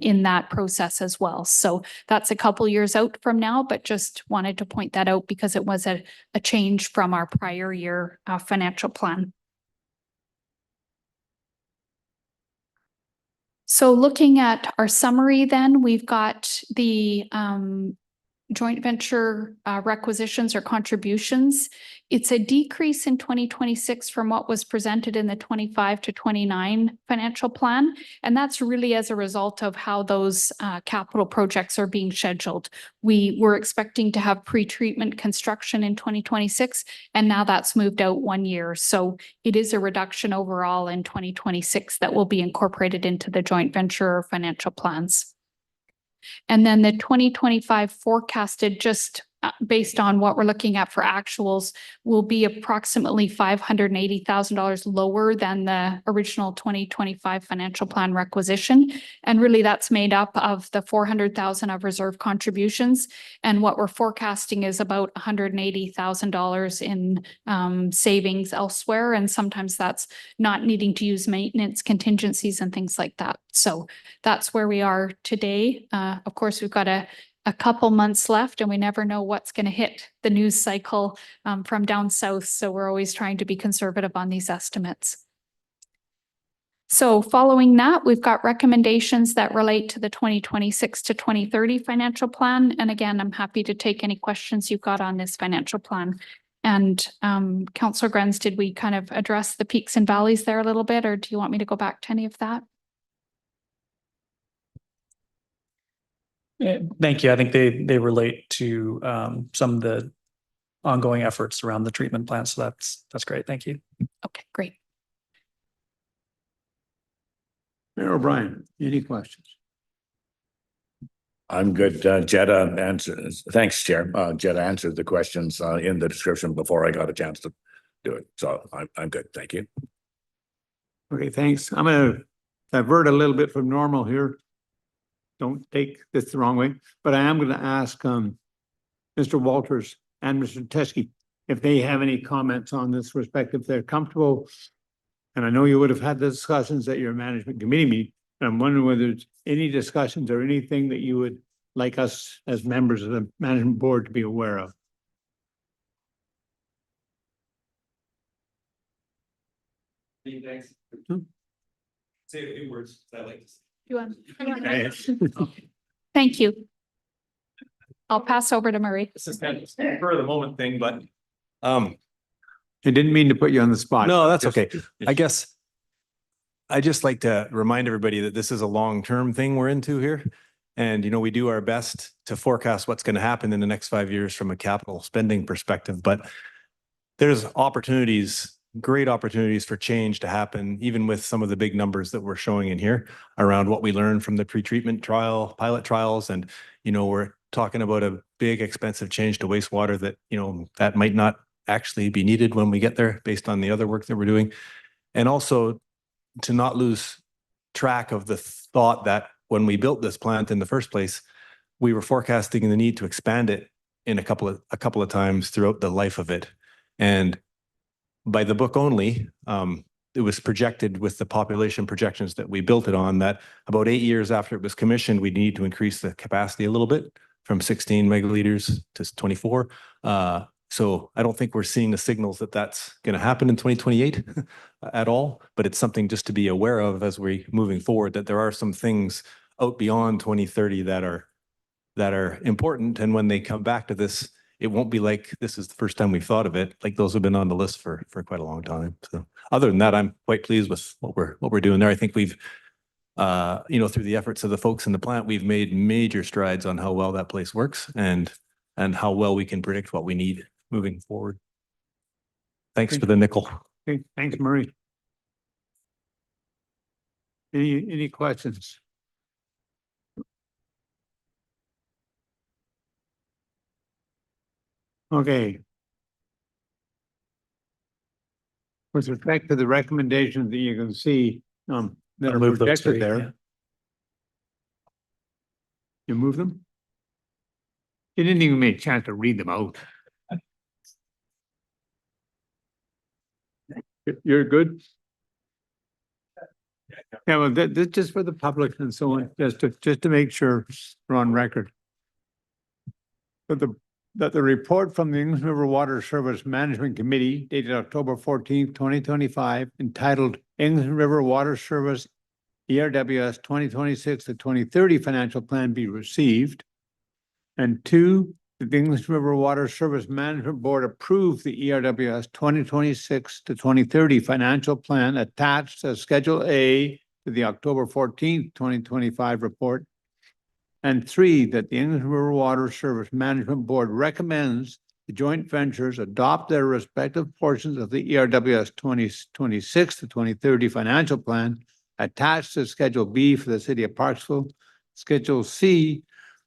Speaker 5: in that process as well. So that's a couple years out from now, but just wanted to point that out because it was a change from our prior year financial plan. So looking at our summary then, we've got the joint venture requisitions or contributions. It's a decrease in 2026 from what was presented in the 25 to 29 financial plan. And that's really as a result of how those capital projects are being scheduled. We were expecting to have pre-treatment construction in 2026, and now that's moved out 1 year. So it is a reduction overall in 2026 that will be incorporated into the joint venture financial plans. And then the 2025 forecasted, just based on what we're looking at for actuals, will be approximately $580,000 lower than the original 2025 financial plan requisition. And really that's made up of the 400,000 of reserve contributions. And what we're forecasting is about $180,000 in savings elsewhere. And sometimes that's not needing to use maintenance contingencies and things like that. So that's where we are today. Of course, we've got a couple months left and we never know what's going to hit the news cycle from down south. So we're always trying to be conservative on these estimates. So following that, we've got recommendations that relate to the 2026 to 2030 financial plan. And again, I'm happy to take any questions you've got on this financial plan. And Councillor Grenz, did we kind of address the peaks and valleys there a little bit, or do you want me to go back to any of that?
Speaker 4: Thank you. I think they relate to some of the ongoing efforts around the treatment plant. So that's great. Thank you.
Speaker 5: Okay, great.
Speaker 1: Mayor O'Brien, any questions?
Speaker 3: I'm good. Jetta answers. Thanks, Chair. Jetta answered the questions in the description before I got a chance to do it. So I'm good. Thank you.
Speaker 1: Okay, thanks. I'm going to divert a little bit from normal here. Don't take this the wrong way, but I am going to ask Mr. Walters and Mr. Teske if they have any comments on this respect, if they're comfortable. And I know you would have had the discussions at your management committee meeting. And I'm wondering whether there's any discussions or anything that you would like us as members of the management board to be aware of.
Speaker 6: Thanks. Say a few words. I like to.
Speaker 5: Thank you. I'll pass over to Murray.
Speaker 6: This is kind of spur of the moment thing, but
Speaker 1: I didn't mean to put you on the spot.
Speaker 6: no, that's okay. I guess I just like to remind everybody that this is a long-term thing we're into here. And, you know, we do our best to forecast what's going to happen in the next 5 years from a capital spending perspective, but there's opportunities, great opportunities for change to happen, even with some of the big numbers that we're showing in here around what we learned from the pre-treatment trial, pilot trials. And, you know, we're talking about a big expensive change to wastewater that, you know, that might not actually be needed when we get there based on the other work that we're doing. And also to not lose track of the thought that when we built this plant in the first place, we were forecasting the need to expand it in a couple of times throughout the life of it. And by the book only, it was projected with the population projections that we built it on that about 8 years after it was commissioned, we need to increase the capacity a little bit from 16 megaliters to 24. So I don't think we're seeing the signals that that's going to happen in 2028 at all, but it's something just to be aware of as we're moving forward, that there are some things out beyond 2030 that are important. And when they come back to this, it won't be like this is the first time we've thought of it. Like those have been on the list for quite a long time. So other than that, I'm quite pleased with what we're doing there. I think we've, you know, through the efforts of the folks in the plant, we've made major strides on how well that place works and how well we can predict what we need moving forward. Thanks for the nickel.
Speaker 1: Okay, thanks, Murray. Any questions? Okay. With respect to the recommendations that you can see that
Speaker 4: I'll
Speaker 1: are
Speaker 4: move those
Speaker 1: projected
Speaker 4: three,
Speaker 1: there.
Speaker 4: yeah.
Speaker 1: You move them? You didn't even make a chance to read them out. You're good? Yeah, well, that just for the public and so on, just to make sure we're on record. That the report from the English River Water Service Management Committee dated October 14th, 2025, entitled English River Water Service ERWS 2026 to 2030 Financial Plan be received. And two, that the English River Water Service Management Board approve the ERWS 2026 to 2030 Financial Plan attached as Schedule A to the October 14th, 2025 report. And three, that the English River Water Service Management Board recommends the joint ventures adopt their respective portions of the ERWS 2026 to 2030 Financial Plan attached to Schedule B for the City of Parksville, Schedule C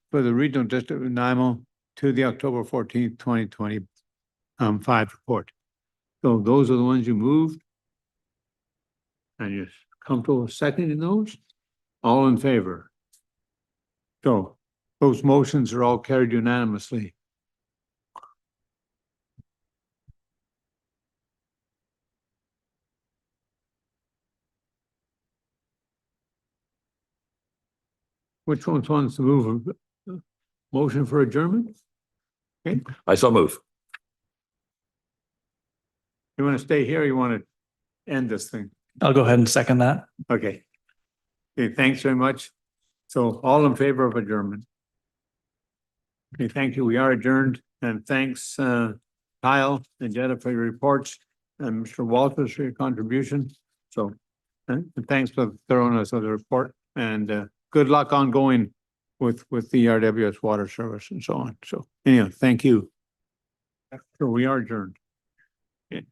Speaker 1: for the Regional District of Nanaimo to the October 14th, 2025 report. So those are the ones you moved. And you're comfortable seconding those? All in favor? So those motions are all carried unanimously. Which one wants to move a motion for adjournment? Okay,
Speaker 3: I so move.
Speaker 1: you want to stay here or you want to end this thing?
Speaker 4: I'll go ahead and second that.
Speaker 1: Okay. Okay, thanks very much. So all in favor of adjournment? Okay, thank you. We are adjourned, and thanks, Kyle and Jetta for your reports, and Mr. Walters for your contribution. So, and thanks for the thoroughness of the report, and good luck ongoing with the ERWS water service and so on. So anyhow, thank you. So we are adjourned. Okay.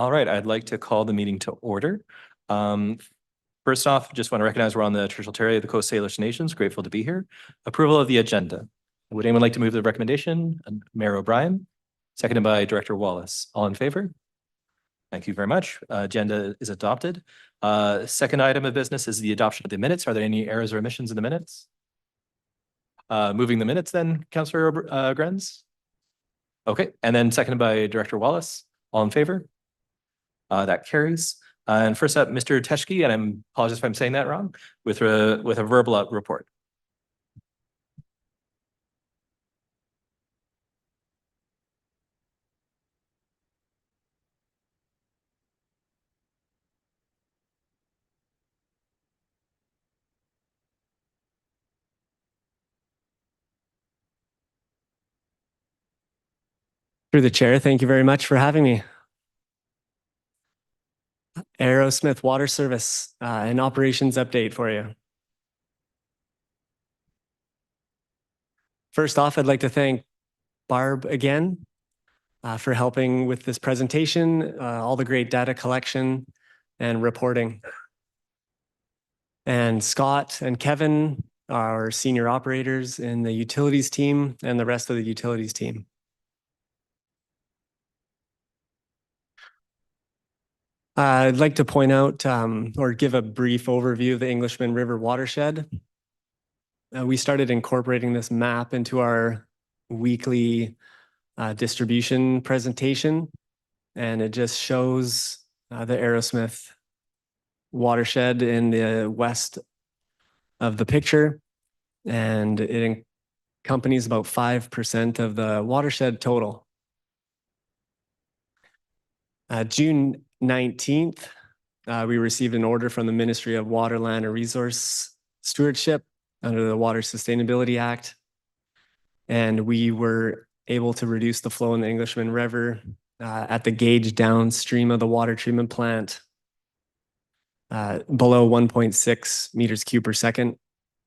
Speaker 7: All right, I'd like to call the meeting to order. First off, just want to recognize we're on the traditional territory of the Coast Salish Nations. Grateful to be here. Approval of the agenda. Would anyone like to move the recommendation? Mayor O'Brien, seconded by Director Wallace. All in favor? Thank you very much. Agenda is adopted. Second item of business is the adoption of the minutes. Are there any errors or omissions in the minutes? Moving the minutes then, Councillor Grenz? Okay, and then seconded by Director Wallace. All in favor? That carries. And first up, Mr. Teschke, and I apologize if I'm saying that wrong, with a verbal report.
Speaker 2: Through the chair, thank you very much for having me. Aerosmith Water Service, an operations update for you. First off, I'd like to thank Barb again for helping with this presentation, all the great data collection and reporting. And Scott and Kevin, our senior operators in the utilities team, and the rest of the utilities team. I'd like to point out or give a brief overview of the Englishman River watershed. We started incorporating this map into our weekly distribution presentation, and it just shows the Aerosmith watershed in the west of the picture, and it accompanies about 5% of the watershed total. June 19th, we received an order from the Ministry of Water, Land and Resource Stewardship under the Water Sustainability Act. And we were able to reduce the flow in the Englishman River at the gauge downstream of the water treatment plant below 1.6 meters cube per second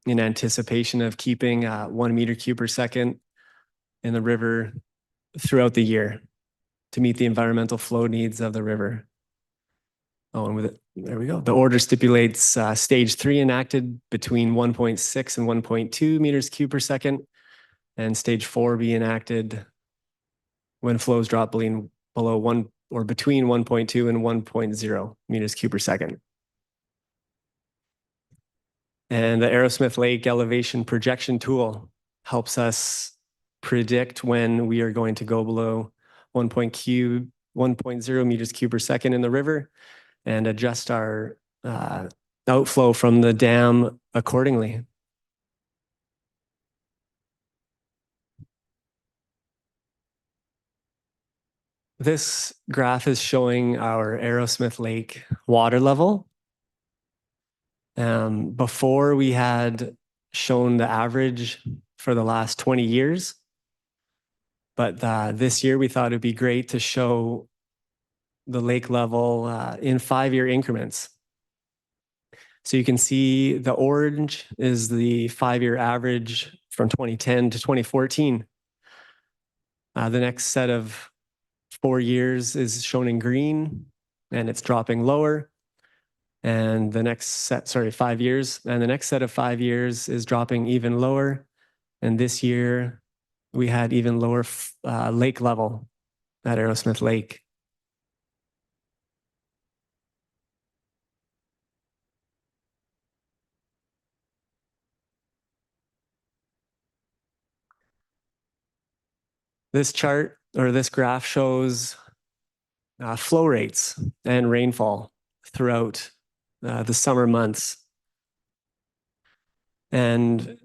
Speaker 2: in anticipation of keeping 1 meter cube per second in the river throughout the year to meet the environmental flow needs of the river. Oh, and with it, there we go. The order stipulates stage 3 enacted between 1.6 and 1.2 meters cube per second, and stage 4 be enacted when flows drop below 1 or between 1.2 and 1.0 meters cube per second. And the Aerosmith Lake elevation projection tool helps us predict when we are going to go below 1.0 meters cube per second in the river and adjust our outflow from the dam accordingly. This graph is showing our Aerosmith Lake water level. Before we had shown the average for the last 20 years, but this year we thought it'd be great to show the lake level in 5-year increments. So you can see the orange is the 5-year average from 2010 to 2014. The next set of 4 years is shown in green, and it's dropping lower. And the next set, 5 years, and the next set of 5 years is dropping even lower. And this year we had even lower lake level at Aerosmith Lake. This chart or this graph shows flow rates and rainfall throughout the summer months. And,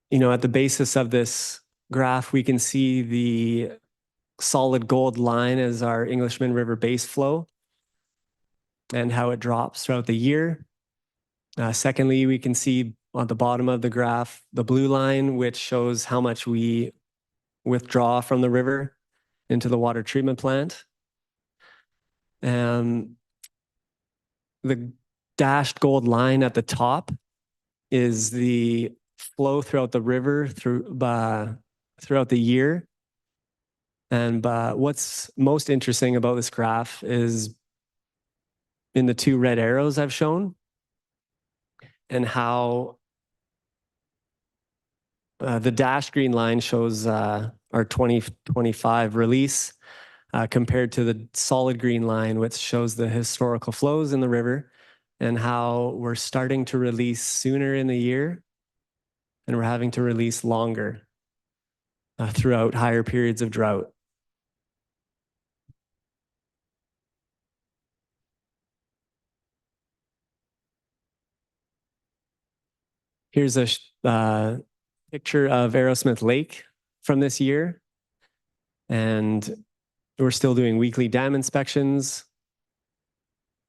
Speaker 2: you know, at the basis of this graph, we can see the solid gold line as our Englishman River base flow and how it drops throughout the year. Secondly, we can see on the bottom of the graph, the blue line, which shows how much we withdraw from the river into the water treatment plant. The dashed gold line at the top is the flow throughout the river throughout the year. And what's most interesting about this graph is in the two red arrows I've shown, and how the dashed green line shows our 2025 release compared to the solid green line, which shows the historical flows in the river, and how we're starting to release sooner in the year and we're having to release longer throughout higher periods of drought. Here's a picture of Arrowsmith Lake from this year. And we're still doing weekly dam inspections.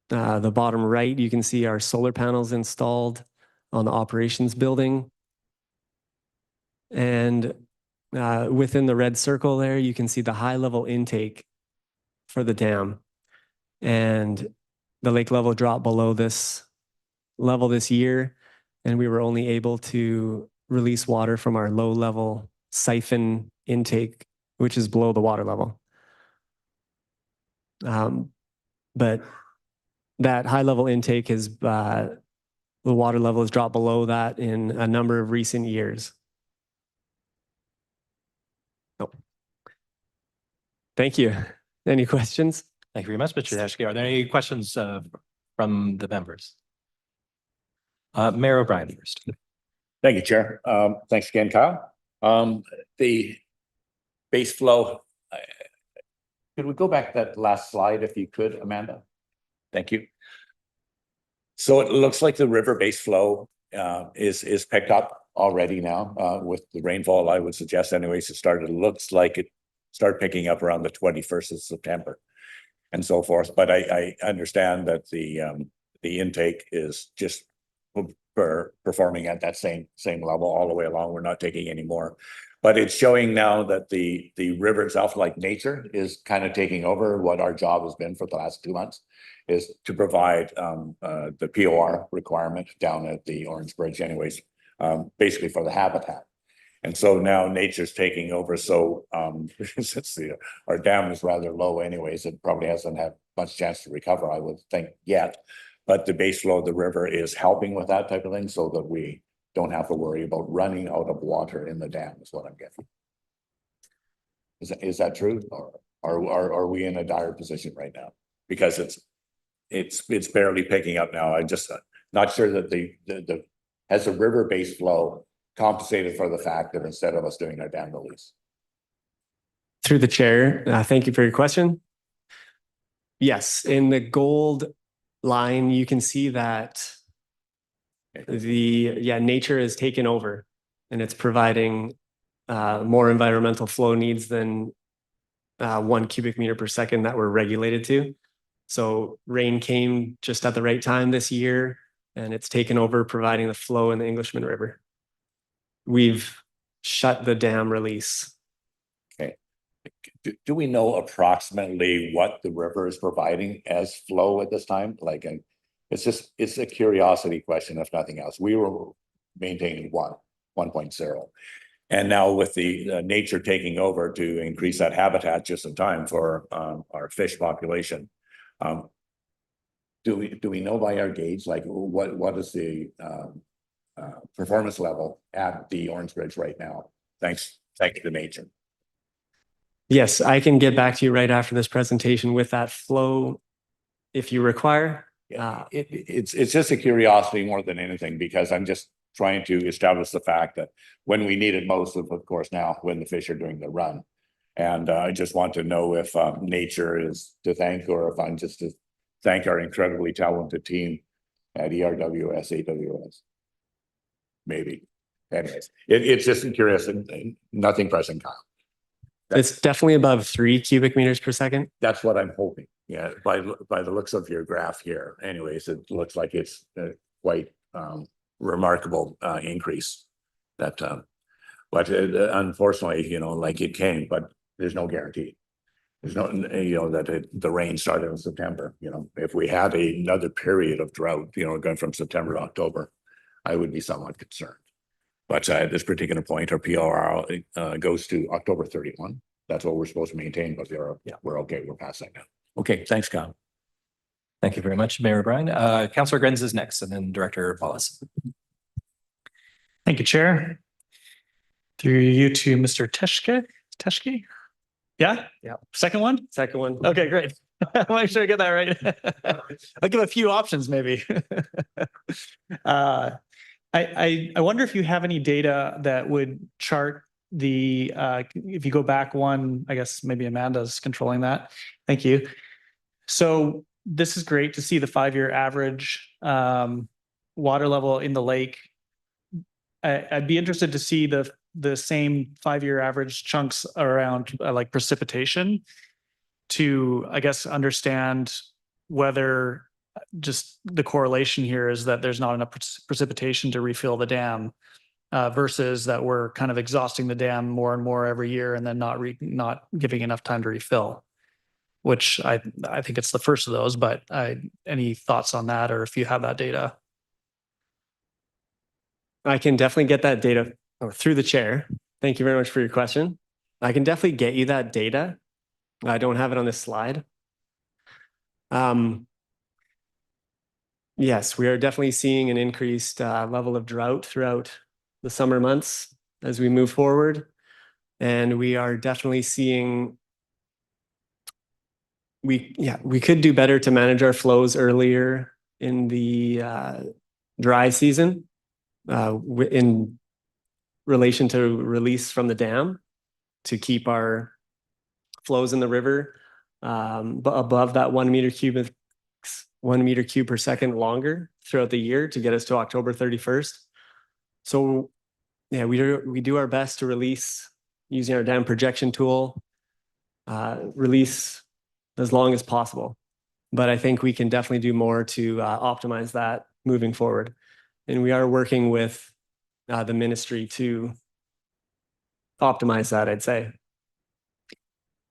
Speaker 2: The bottom right, you can see our solar panels installed on the operations building. And within the red circle there, you can see the high level intake for the dam. And the lake level dropped below this level this year. And we were only able to release water from our low level siphon intake, which is below the water level. But that high level intake is, the water level has dropped below that in a number of recent years. Oh. Thank you. Any questions?
Speaker 7: Thank you very much, Mr. Teschke. Are there any questions from the members? Mayor O'Brien first.
Speaker 3: Thank you, Chair. Thanks again, Kyle. The base flow, could we go back to that last slide if you could, Amanda? Thank you. So it looks like the river base flow is picked up already now with the rainfall. I would suggest anyways, it looks like it started picking up around the 21st of September and so forth. But I understand that the intake is just performing at that same level all the way along. We're not taking any more, but it's showing now that the river itself, like nature, is kind of taking over what our job has been for the last 2 months, is to provide the POR requirement down at the Orange Bridge anyways, basically for the habitat. And so now nature's taking over. So since our dam is rather low anyways, it probably hasn't had much chance to recover, I would think, yet. But the base flow of the river is helping with that type of thing so that we don't have to worry about running out of water in the dam, is what I'm getting. Is that true? Or are we in a dire position right now? Because it's barely picking up now. I'm just not sure that has the river base flow compensated for the fact that instead of us doing our dam release?
Speaker 2: Through the chair, thank you for your question. Yes, in the gold line, you can see that nature has taken over and it's providing more environmental flow needs than 1 cubic meter per second that we're regulated to. So rain came just at the right time this year and it's taken over, providing the flow in the Englishman River. We've shut the dam release.
Speaker 3: Okay. Do we know approximately what the river is providing as flow at this time? Like, it's a curiosity question, if nothing else. We were maintaining 1.0. And now with the nature taking over to increase that habitat just in time for our fish population, do we know by our gauge, like what is the performance level at the Orange Bridge right now? Thanks to nature.
Speaker 2: Yes, I can get back to you right after this presentation with that flow if you require.
Speaker 3: It's just a curiosity more than anything, because I'm just trying to establish the fact that when we need it most, of course, now when the fish are doing the run. And I just want to know if nature is to thank, or if I'm just to thank our incredibly talented team at ERWS, AWS. Maybe. Anyways, it's just curious and nothing pressing, Kyle.
Speaker 2: It's definitely above 3 cubic meters per second.
Speaker 3: That's what I'm hoping. Yeah, by the looks of your graph here. Anyways, it looks like it's quite remarkable increase. That, but unfortunately, like it came, but there's no guarantee. There's no, that the rain started in September. If we had another period of drought, going from September to October, I would be somewhat concerned. But at this particular point, our POR goes to October 31. That's what we're supposed to maintain, but we're okay. We're past that now. Okay, thanks, Kyle.
Speaker 7: Thank you very much, Mayor O'Brien. Councillor Grenz is next, and then Director Wallace.
Speaker 4: Thank you, Chair. Through you to Mr. Teschke? Yeah?
Speaker 2: Yeah.
Speaker 4: Second one?
Speaker 2: Second one.
Speaker 4: Okay, great. Make sure I get that right. I'll give a few options maybe. I wonder if you have any data that would chart the, if you go back one, I guess maybe Amanda's controlling that. Thank you. So this is great to see the 5-year average water level in the lake. I'd be interested to see the same 5-year average chunks around like precipitation to, I guess, understand whether just the correlation here is that there's not enough precipitation to refill the dam versus that we're kind of exhausting the dam more and more every year and then not giving enough time to refill, which I think it's the first of those, but any thoughts on that, or if you have that data?
Speaker 2: I can definitely get that data through the chair. Thank you very much for your question. I can definitely get you that data. I don't have it on this slide. Yes, we are definitely seeing an increased level of drought throughout the summer months as we move forward. And we are definitely seeing we could do better to manage our flows earlier in the dry season in relation to release from the dam to keep our flows in the river above that 1 meter cube per second longer throughout the year to get us to October 31st. So yeah, we do our best to release using our dam projection tool, release as long as possible. But I think we can definitely do more to optimize that moving forward. And we are working with the ministry to optimize that, I'd say.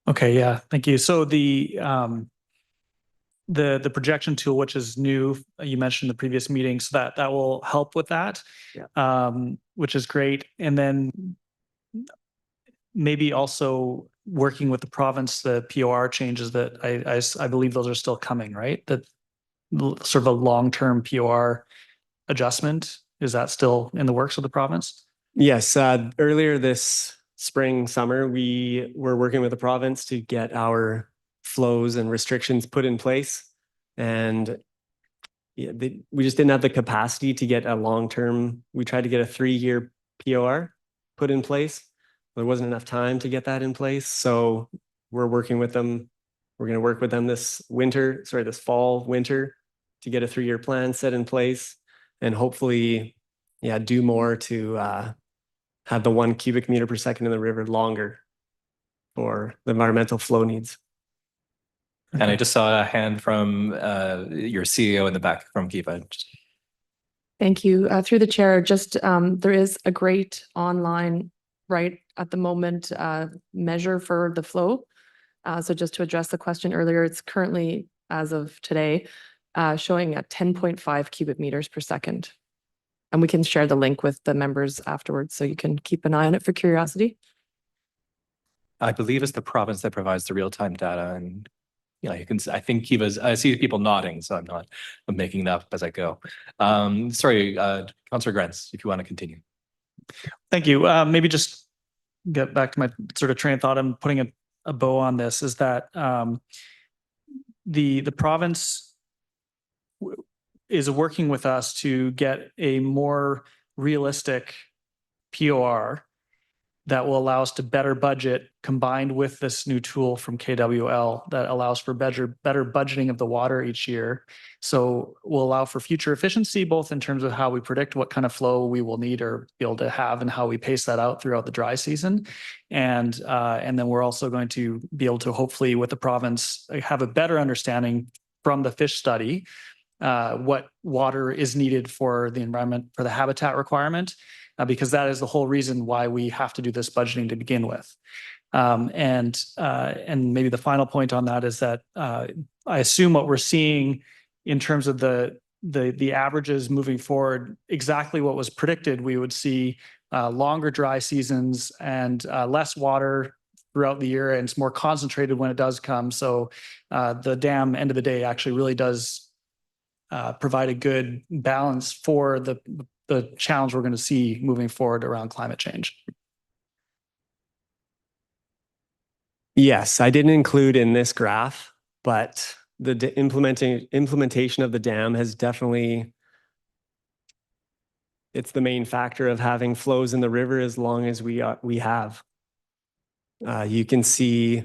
Speaker 4: Okay, yeah, thank you. So the projection tool, which is new, you mentioned in the previous meeting, so that will help with that, which is great. And then maybe also working with the province, the POR changes that I believe those are still coming, right? That sort of a long-term POR adjustment, is that still in the works of the province?
Speaker 2: Yes, earlier this spring, summer, we were working with the province to get our flows and restrictions put in place. And we just didn't have the capacity to get a long-term, we tried to get a 3-year POR put in place. There wasn't enough time to get that in place. So we're working with them. We're going to work with them this fall, winter, to get a 3-year plan set in place and hopefully, do more to have the 1 cubic meter per second in the river longer for the environmental flow needs.
Speaker 7: And I just saw a hand from your CEO in the back from Kiva.
Speaker 8: Thank you. Through the chair, just there is a great online right at the moment measure for the flow. So just to address the question earlier, it's currently, as of today, showing at 10.5 cubic meters per second. And we can share the link with the members afterwards, so you can keep an eye on it for curiosity.
Speaker 7: I believe it's the province that provides the real-time data, and you can. I think Kiva's. I see people nodding, so I'm making that up as I go. Sorry, Councillor Grenz, if you want to continue.
Speaker 4: Thank you. Maybe just get back to my sort of train of thought. I'm putting a bow on this. Is that the province is working with us to get a more realistic POR that will allow us to better budget, combined with this new tool from KWL that allows for better budgeting of the water each year. So will allow for future efficiency, both in terms of how we predict what kind of flow we will need or be able to have and how we pace that out throughout the dry season. And then we're also going to be able to hopefully with the province have a better understanding from the fish study what water is needed for the environment, for the habitat requirement, because that is the whole reason why we have to do this budgeting to begin with. And maybe the final point on that is that I assume what we're seeing in terms of the averages moving forward, exactly what was predicted, we would see longer dry seasons and less water throughout the year, and it's more concentrated when it does come. So the dam, end of the day, actually really does provide a good balance for the challenge we're going to see moving forward around climate change.
Speaker 2: Yes, I didn't include in this graph, but the implementation of the dam has definitely, it's the main factor of having flows in the river as long as we have. You can see,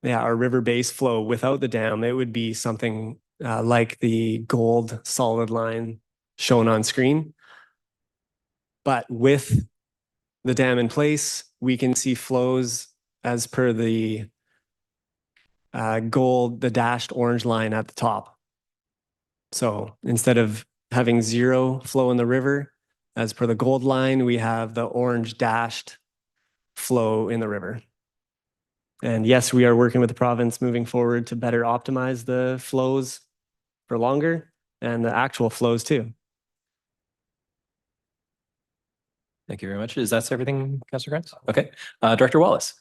Speaker 2: yeah, our river base flow without the dam, it would be something like the gold solid line shown on screen. But with the dam in place, we can see flows as per the gold, the dashed orange line at the top. So instead of having zero flow in the river, as per the gold line, we have the orange dashed flow in the river. And yes, we are working with the province moving forward to better optimize the flows for longer and the actual flows too.
Speaker 7: Thank you very much. Is that everything, Councillor Grants? Okay. Director Wallace.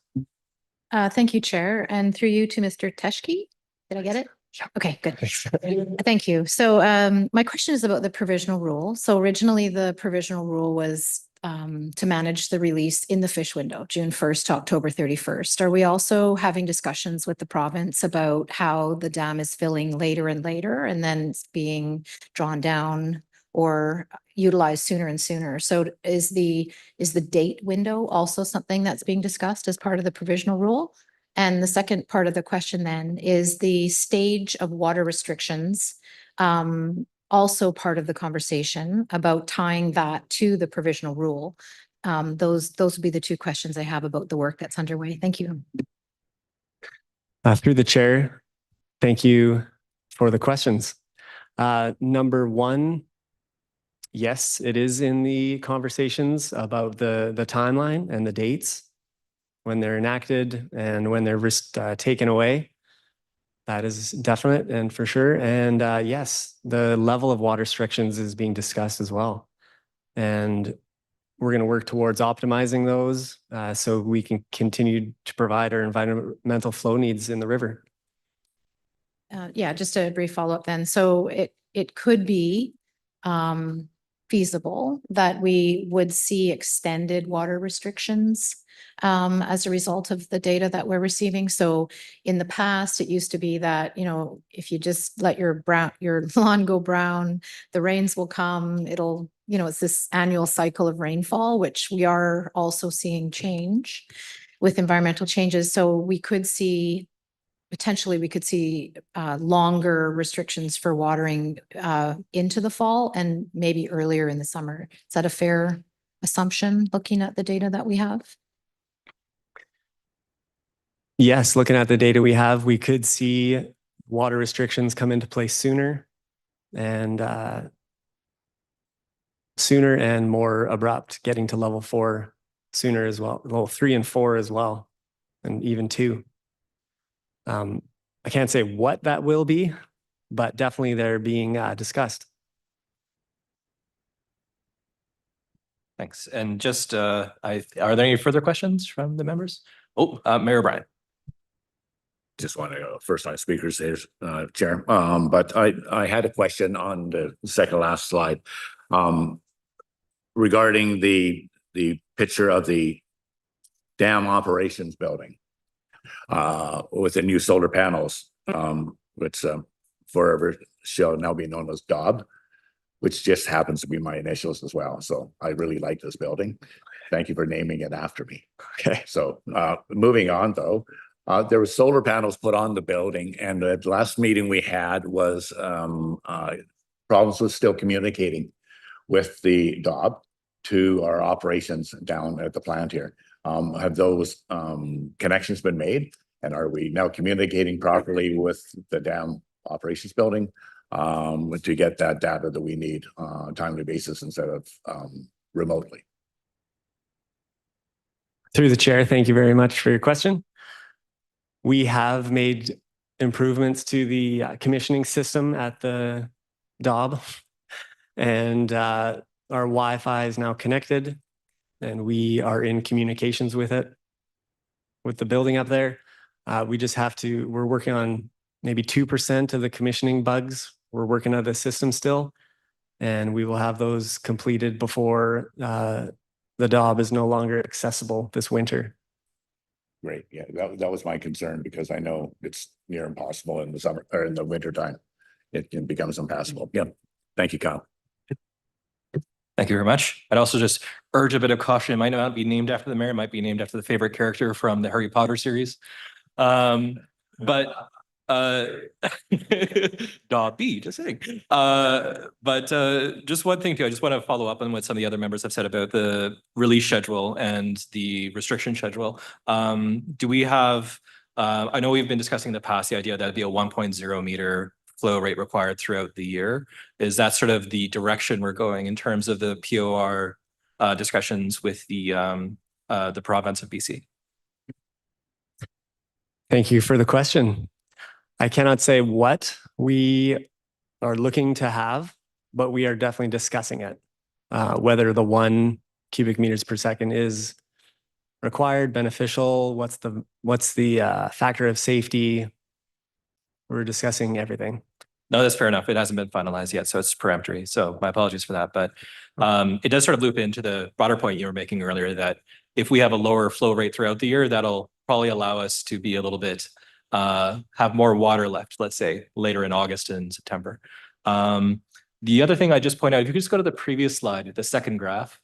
Speaker 9: Thank you, Chair, and through you to Mr. Teschke. Did I get it?
Speaker 7: Yeah.
Speaker 9: Okay, good. Thank you. So my question is about the provisional rule. So originally the provisional rule was to manage the release in the fish window, June 1st to October 31st. Are we also having discussions with the province about how the dam is filling later and later and then it's being drawn down or utilized sooner and sooner? So is the date window also something that's being discussed as part of the provisional rule? And the second part of the question then is the stage of water restrictions also part of the conversation about tying that to the provisional rule? Those would be the two questions I have about the work that's underway. Thank you.
Speaker 2: Through the chair, thank you for the questions. Number one, yes, it is in the conversations about the timeline and the dates when they're enacted and when they're taken away. That is definite and for sure. And yes, the level of water restrictions is being discussed as well. And we're going to work towards optimizing those so we can continue to provide our environmental flow needs in the river.
Speaker 9: Yeah, just a brief follow-up then. So it could be feasible that we would see extended water restrictions as a result of the data that we're receiving. So in the past, it used to be that, you know, if you just let your lawn go brown, the rains will come. It'll, you know, it's this annual cycle of rainfall, which we are also seeing change with environmental changes. So we could see potentially longer restrictions for watering into the fall and maybe earlier in the summer. Is that a fair assumption, looking at the data that we have?
Speaker 2: Yes, looking at the data we have, we could see water restrictions come into place sooner and more abrupt, getting to level 4 sooner as well, level 3 and 4 as well, and even 2. I can't say what that will be, but definitely they're being discussed.
Speaker 7: Thanks. And just, are there any further questions from the members? Oh, Mayor O'Brien.
Speaker 3: Just want to go first time speakers here, Chair. But I had a question on the second last slide regarding the picture of the dam operations building with the new solar panels, which forever shall now be known as DOB, which just happens to be my initials as well. So I really like this building. Thank you for naming it after me. Okay, so moving on though. There were solar panels put on the building, and the last meeting we had was problems with still communicating with the DOB to our operations down at the plant here. Have those connections been made, and are we now communicating properly with the dam operations building to get that data that we need on a timely basis instead of remotely?
Speaker 2: Through the chair, thank you very much for your question. We have made improvements to the commissioning system at the DOB, and our Wi-Fi is now connected, and we are in communications with it. with the building up there. We just have to, we're working on maybe 2% of the commissioning bugs. We're working on the system still, and we will have those completed before the Daub is no longer accessible this winter.
Speaker 3: Great. Yeah, that was my concern because I know it's near impossible in the summer or in the winter time. It becomes impassable. Yeah. Thank you, Kyle.
Speaker 7: Thank you very much. I'd also just urge a bit of caution. It might not be named after the mayor. It might be named after the favorite character from the Harry Potter series. But Dobby, just saying. But just one thing too, I just want to follow up on what some of the other members have said about the release schedule and the restriction schedule. Do we have, I know we've been discussing in the past the idea that it'd be a 1.0 meter flow rate required throughout the year. Is that sort of the direction we're going in terms of the POR discussions with the province of BC?
Speaker 2: Thank you for the question. I cannot say what we are looking to have, but we are definitely discussing it. Whether the 1 cubic meters per second is required, beneficial, what's the factor of safety? We're discussing everything.
Speaker 7: No, that's fair enough. It hasn't been finalized yet, so it's peremptory. So my apologies for that. But it does sort of loop into the broader point you were making earlier that if we have a lower flow rate throughout the year, that'll probably allow us to be a little bit, have more water left, let's say, later in August and September. The other thing I just point out, if you could just go to the previous slide, the second graph.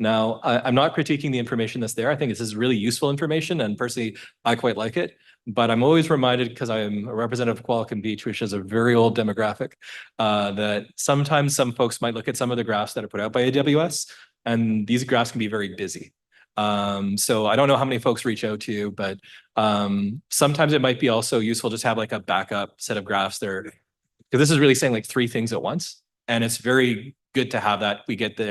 Speaker 7: Now, I'm not critiquing the information that's there. I think this is really useful information, and personally, I quite like it. But I'm always reminded, because I'm a representative of Qualicum Beach, which is a very old demographic, that sometimes some folks might look at some of the graphs that are put out by AWS, and these graphs can be very busy. So I don't know how many folks reach out to you, but sometimes it might be also useful just to have like a backup set of graphs there, because this is really saying like 3 things at once. And it's very good to have that. We get the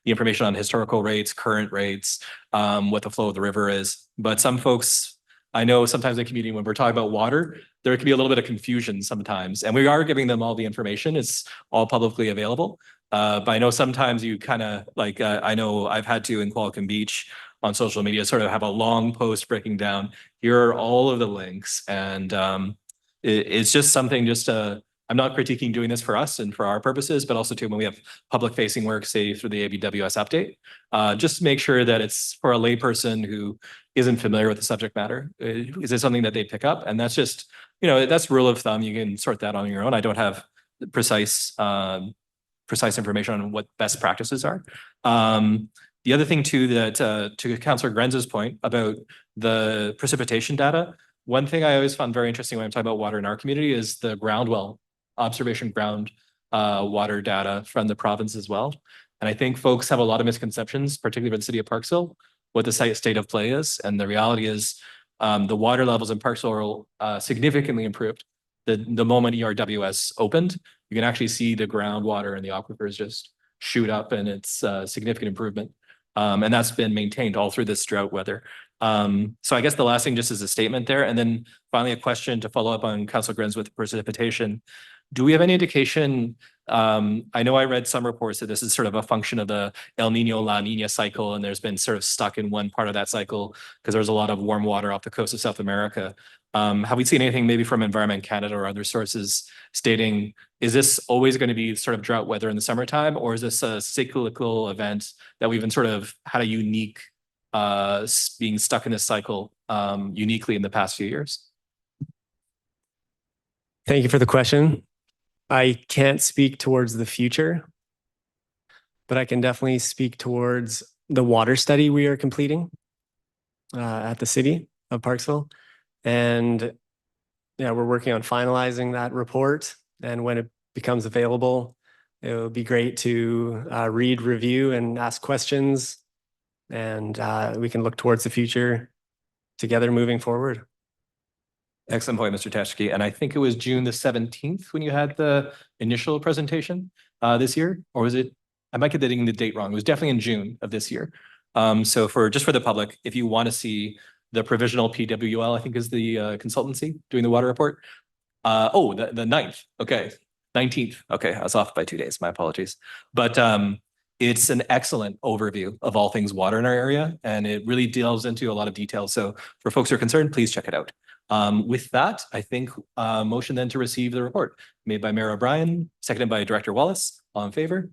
Speaker 7: information on historical rates, current rates, what the flow of the river is. But some folks, I know sometimes in the community, when we're talking about water, there can be a little bit of confusion sometimes. And we are giving them all the information. It's all publicly available. But I know sometimes you kind of like, I know I've had to in Qualicum Beach on social media sort of have a long post breaking down, here are all of the links. And it's just something I'm not critiquing doing this for us and for our purposes, but also too when we have public facing work, say through the AWS update, just make sure that it's for a layperson who isn't familiar with the subject matter. Is it something that they pick up? And that's just, that's rule of thumb. You can sort that on your own. I don't have precise information on what best practices are. The other thing too, that to Councillor Grenz's point about the precipitation data, one thing I always found very interesting when I'm talking about water in our community is the ground well observation ground water data from the province as well. And I think folks have a lot of misconceptions, particularly with the city of Parksville, what the state of play is. And the reality is the water levels in Parksville are significantly improved. The moment ERWS opened, you can actually see the groundwater and the aquifers just shoot up, and it's a significant improvement. And that's been maintained all through this drought weather. So I guess the last thing just is a statement there. And then finally, a question to follow up on Councillor Grenz with precipitation. Do we have any indication? I know I read some reports that this is sort of a function of the El Nino La Nina cycle, and there's been sort of stuck in one part of that cycle because there's a lot of warm water off the coast of South America. Have we seen anything maybe from Environment Canada or other sources stating, is this always going to be sort of drought weather in the summertime, or is this a cyclical event that we've been sort of had a unique being stuck in this cycle uniquely in the past few years?
Speaker 2: Thank you for the question. I can't speak towards the future, but I can definitely speak towards the water study we are completing at the city of Parksville. And yeah, we're working on finalizing that report. And when it becomes available, it would be great to read, review, and ask questions. And we can look towards the future together moving forward.
Speaker 7: Excellent point, Mr. Teschke. And I think it was June the 17th when you had the initial presentation this year, or was it? I might get the date wrong. It was definitely in June of this year. So just for the public, if you want to see the provisional PWL, I think is the consultancy doing the water report. The 9th. Okay. 19th. Okay. I was off by 2 days. My apologies. But It's an excellent overview of all things water in our area, and it really delves into a lot of detail. So for folks who are concerned, please check it out. With that, I think motion then to receive the report made by Mayor O'Brien, seconded by Director Wallace. All in favor?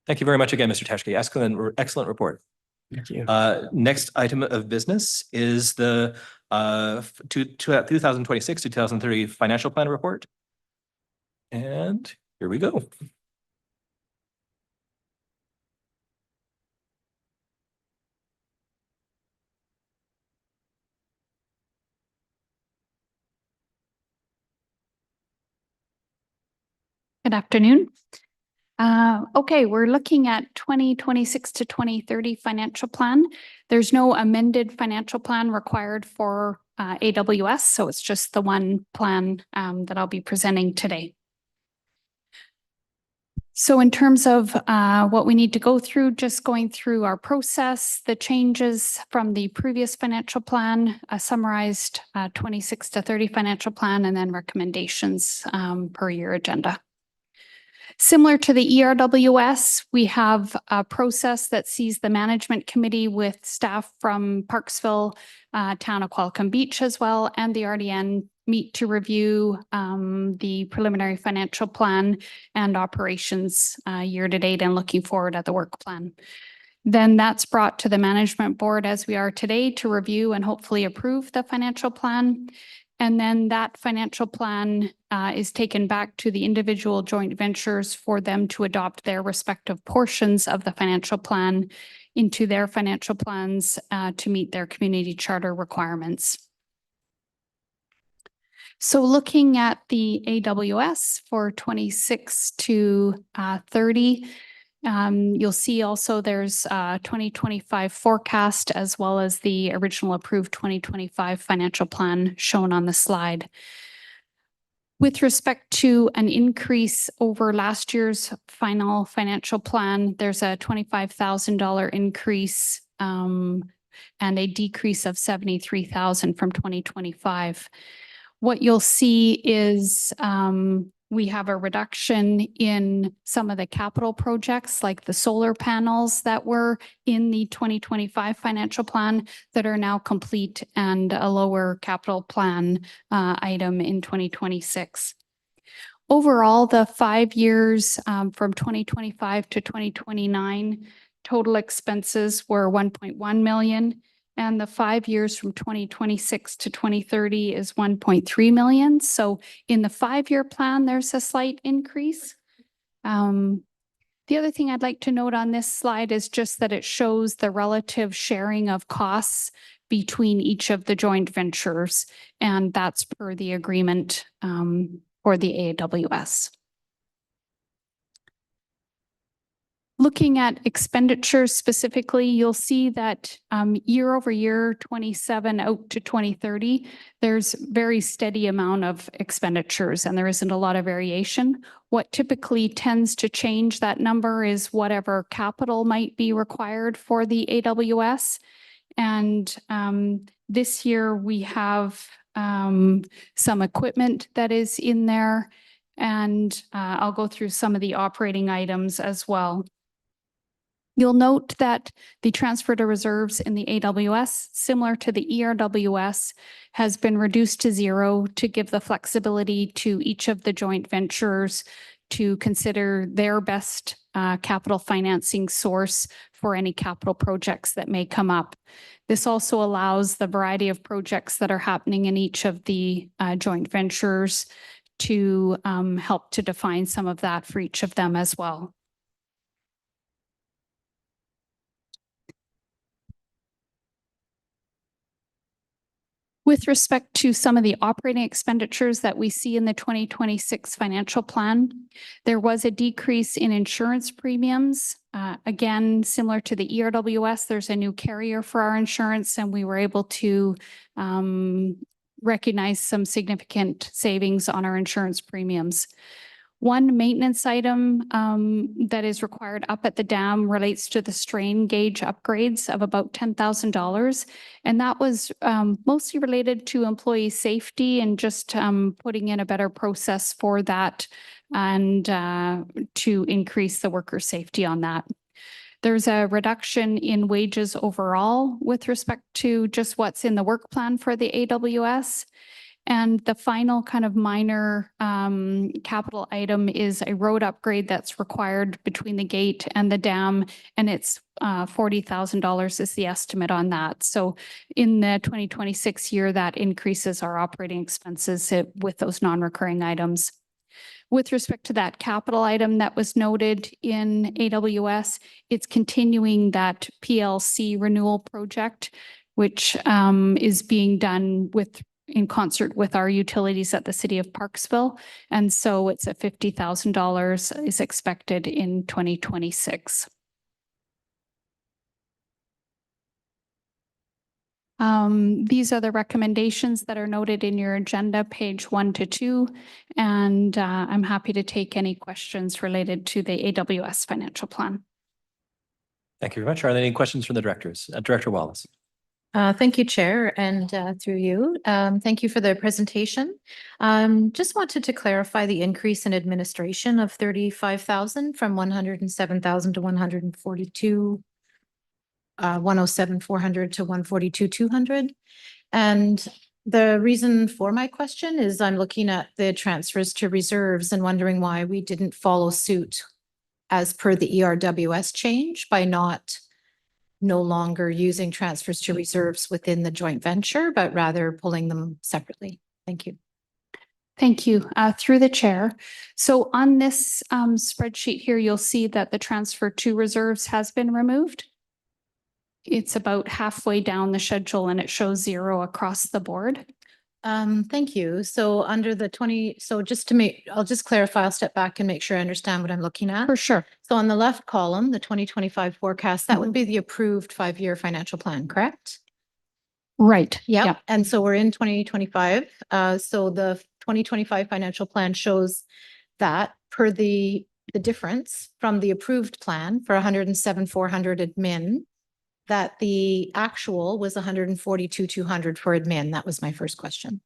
Speaker 7: Thank you very much again, Mr. Teschke. Excellent report.
Speaker 2: Thank you.
Speaker 7: Next item of business is the 2026 to 2030 financial plan report. And here we go.
Speaker 5: Good afternoon. Okay, we're looking at 2026 to 2030 financial plan. There's no amended financial plan required for AWS, so it's just the one plan that I'll be presenting today. So in terms of what we need to go through, just going through our process, the changes from the previous financial plan, a summarized 26 to 30 financial plan, and then recommendations per your agenda. Similar to the ERWS, we have a process that sees the management committee with staff from Parksville, town of Qualicum Beach as well, and the RDN meet to review the preliminary financial plan and operations year to date and looking forward at the work plan. Then that's brought to the management board as we are today to review and hopefully approve the financial plan. And then that financial plan is taken back to the individual joint ventures for them to adopt their respective portions of the financial plan into their financial plans to meet their community charter requirements. So looking at the AWS for 26 to 30, you'll see also there's 2025 forecast as well as the original approved 2025 financial plan shown on the slide. With respect to an increase over last year's final financial plan, there's a $25,000 increase and a decrease of $73,000 from 2025. What you'll see is we have a reduction in some of the capital projects like the solar panels that were in the 2025 financial plan that are now complete and a lower capital plan item in 2026. Overall, the 5 years from 2025 to 2029, total expenses were 1.1 million. And the 5 years from 2026 to 2030 is 1.3 million. So in the 5-year plan, there's a slight increase. The other thing I'd like to note on this slide is just that it shows the relative sharing of costs between each of the joint ventures. And that's per the agreement for the AWS. Looking at expenditures specifically, you'll see that year over year, 27 out to 2030, there's very steady amount of expenditures and there isn't a lot of variation. What typically tends to change that number is whatever capital might be required for the AWS. And this year we have some equipment that is in there, and I'll go through some of the operating items as well. You'll note that the transfer to reserves in the AWS, similar to the ERWS, has been reduced to 0 to give the flexibility to each of the joint ventures to consider their best capital financing source for any capital projects that may come up. This also allows the variety of projects that are happening in each of the joint ventures to help to define some of that for each of them as well. With respect to some of the operating expenditures that we see in the 2026 financial plan, there was a decrease in insurance premiums. Again, similar to the ERWS, there's a new carrier for our insurance, and we were able to recognize some significant savings on our insurance premiums. One maintenance item that is required up at the dam relates to the strain gauge upgrades of about $10,000. And that was mostly related to employee safety and just putting in a better process for that and to increase the worker safety on that. There's a reduction in wages overall with respect to just what's in the work plan for the AWS. And the final kind of minor capital item is a road upgrade that's required between the gate and the dam. And it's $40,000 is the estimate on that. So in the 2026 year, that increases our operating expenses with those non-recurring items. With respect to that capital item that was noted in AWS, it's continuing that PLC renewal project, which is being done in concert with our utilities at the city of Parksville. And so it's a $50,000 is expected in 2026. These are the recommendations that are noted in your agenda, page 1 to 2. And I'm happy to take any questions related to the AWS financial plan.
Speaker 7: Thank you very much. Are there any questions from the directors? Director Wallace.
Speaker 9: Thank you, Chair, and through you. Thank you for the presentation. Just wanted to clarify the increase in administration of 35,000 from 107,000 to 142, 107,400 to 142,200. And the reason for my question is I'm looking at the transfers to reserves and wondering why we didn't follow suit as per the ERWS change by no longer using transfers to reserves within the joint venture, but rather pulling them separately. Thank you.
Speaker 5: Thank you. Through the chair. So on this spreadsheet here, you'll see that the transfer to reserves has been removed. It's about halfway down the schedule and it shows 0 across the board.
Speaker 9: Thank you. So under the 20, so just to I'll just clarify, I'll step back and make sure I understand what I'm looking at.
Speaker 5: For sure.
Speaker 9: So on the left column, the 2025 forecast, that would be the approved 5-year financial plan, correct?
Speaker 5: Right.
Speaker 9: Yeah. And so we're in 2025. So the 2025 financial plan shows that per the difference from the approved plan for 107,400 admin, that the actual was 142,200 for admin. That was my first question.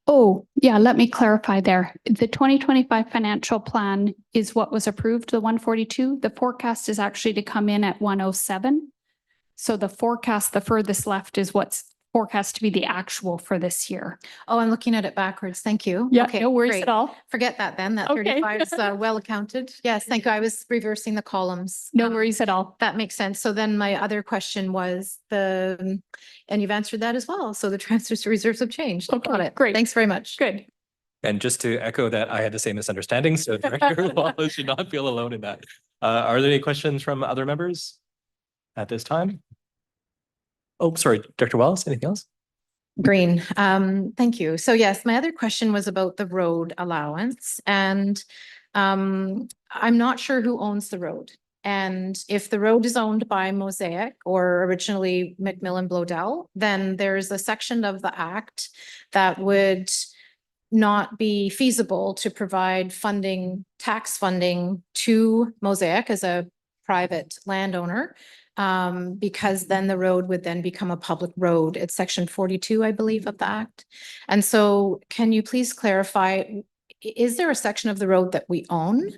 Speaker 5: Oh, yeah, let me clarify there. The 2025 financial plan is what was approved, the 142. The forecast is actually to come in at 107. So the forecast, the furthest left is what's forecast to be the actual for this year.
Speaker 9: Oh, I'm looking at it backwards. Thank you.
Speaker 5: Yeah,
Speaker 9: Okay,
Speaker 5: no worries
Speaker 9: great.
Speaker 5: at all.
Speaker 9: Forget that then. That
Speaker 5: Okay.
Speaker 9: 35 is well accounted. Yes, thank you. I was reversing the columns.
Speaker 5: No worries at all.
Speaker 9: That makes sense. So then my other question was and you've answered that as well. So the transfers to reserves have changed.
Speaker 5: Okay,
Speaker 9: Got it.
Speaker 5: great.
Speaker 9: Thanks very much.
Speaker 5: Good.
Speaker 7: And just to echo that, I had the same misunderstanding, so Director Wallace should not feel alone in that. Are there any questions from other members at this time? Oh, sorry, Director Wallace, anything else?
Speaker 9: Green. Thank you. So yes, my other question was about the road allowance and I'm not sure who owns the road. And if the road is owned by Mosaic or originally McMillan Blodell, then there's a section of the act that would not be feasible to provide funding, tax funding to Mosaic as a private landowner. Because then the road would then become a public road. It's section 42, I believe, of the act. And so can you please clarify, is there a section of the road that we own?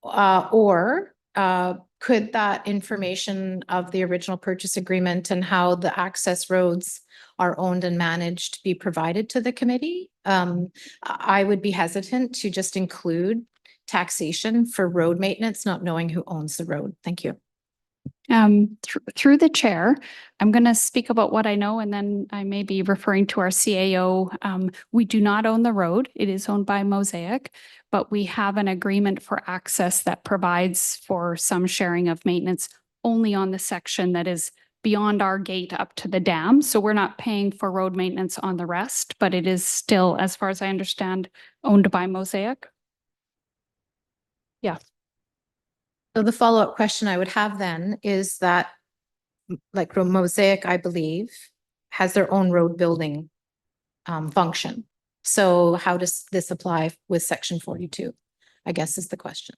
Speaker 9: Or could that information of the original purchase agreement and how the access roads are owned and managed be provided to the committee? I would be hesitant to just include taxation for road maintenance, not knowing who owns the road. Thank you.
Speaker 5: Through the chair, I'm going to speak about what I know, and then I may be referring to our CAO. We do not own the road. It is owned by Mosaic, but we have an agreement for access that provides for some sharing of maintenance only on the section that is beyond our gate up to the dam. So we're not paying for road maintenance on the rest, but it is still, as far as I understand, owned by Mosaic. Yeah.
Speaker 9: So the follow-up question I would have then is that, like Mosaic, I believe, has their own road building function. So how does this apply with section 42? I guess is the question.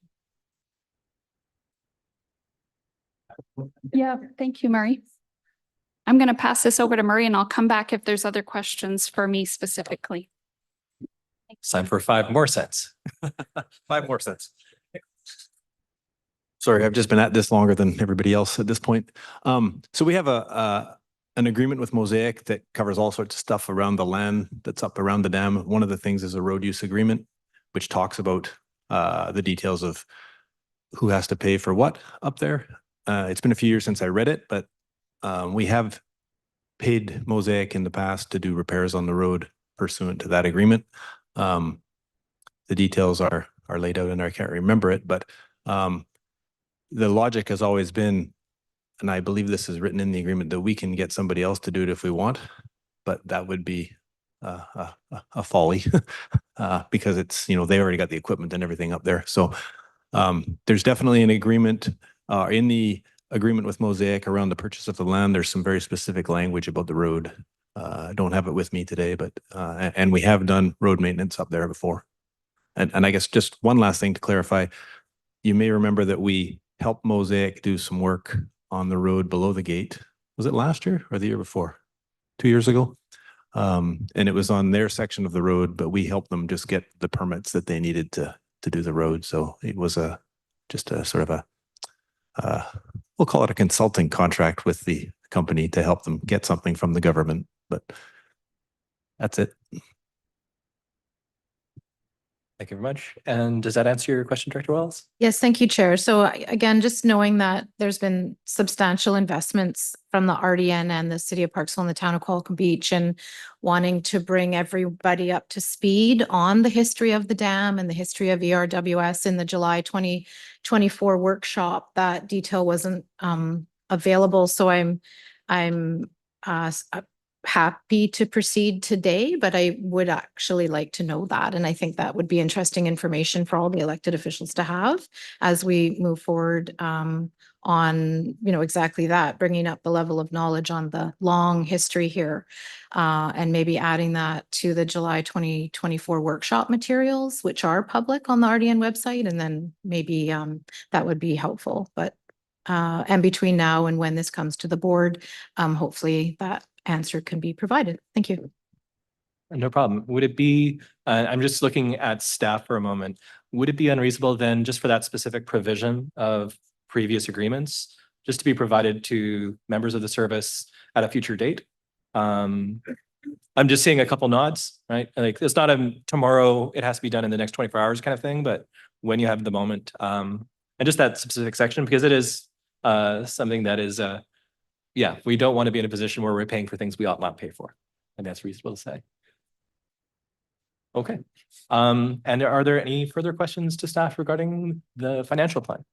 Speaker 5: Yeah, thank you, Murray. I'm going to pass this over to Murray and I'll come back if there's other questions for me specifically.
Speaker 7: It's time for 5 more cents. 5 more cents.
Speaker 6: Sorry, I've just been at this longer than everybody else at this point. So we have an agreement with Mosaic that covers all sorts of stuff around the land that's up around the dam. One of the things is a road use agreement, which talks about the details of who has to pay for what up there. It's been a few years since I read it, but we have paid Mosaic in the past to do repairs on the road pursuant to that agreement. The details are laid out and I can't remember it, but the logic has always been, and I believe this is written in the agreement, that we can get somebody else to do it if we want, but that would be a folly because it's, you know, they already got the equipment and everything up there. So there's definitely an agreement in the agreement with Mosaic around the purchase of the land. There's some very specific language about the road. I don't have it with me today, but and we have done road maintenance up there before. And I guess just one last thing to clarify, you may remember that we helped Mosaic do some work on the road below the gate. Was it last year or the year before? 2 years ago? And it was on their section of the road, but we helped them just get the permits that they needed to do the road. So it was just a sort of we'll call it a consulting contract with the company to help them get something from the government, but that's it.
Speaker 7: Thank you very much. And does that answer your question, Director Wells?
Speaker 9: Yes, thank you, Chair. So again, just knowing that there's been substantial investments from the RDN and the City of Parksville and the Town of Qualicum Beach and wanting to bring everybody up to speed on the history of the dam and the history of ERWS in the July 2024 workshop, that detail wasn't available. So I'm happy to proceed today, but I would actually like to know that. And I think that would be interesting information for all the elected officials to have as we move forward on, you know, exactly that, bringing up the level of knowledge on the long history here and maybe adding that to the July 2024 workshop materials, which are public on the RDN website. And then maybe that would be helpful. But and between now and when this comes to the board, hopefully that answer can be provided. Thank you.
Speaker 7: No problem. Would it be, I'm just looking at staff for a moment. Would it be unreasonable then just for that specific provision of previous agreements, just to be provided to members of the service at a future date? I'm just seeing a couple nods, right? Like it's not a tomorrow, it has to be done in the next 24 hours kind of thing, but when you have the moment, and just that specific section, because it is something that is, yeah, we don't want to be in a position where we're paying for things we ought not pay for. And that's reasonable to say. Okay. And are there any further questions to staff regarding the financial plan?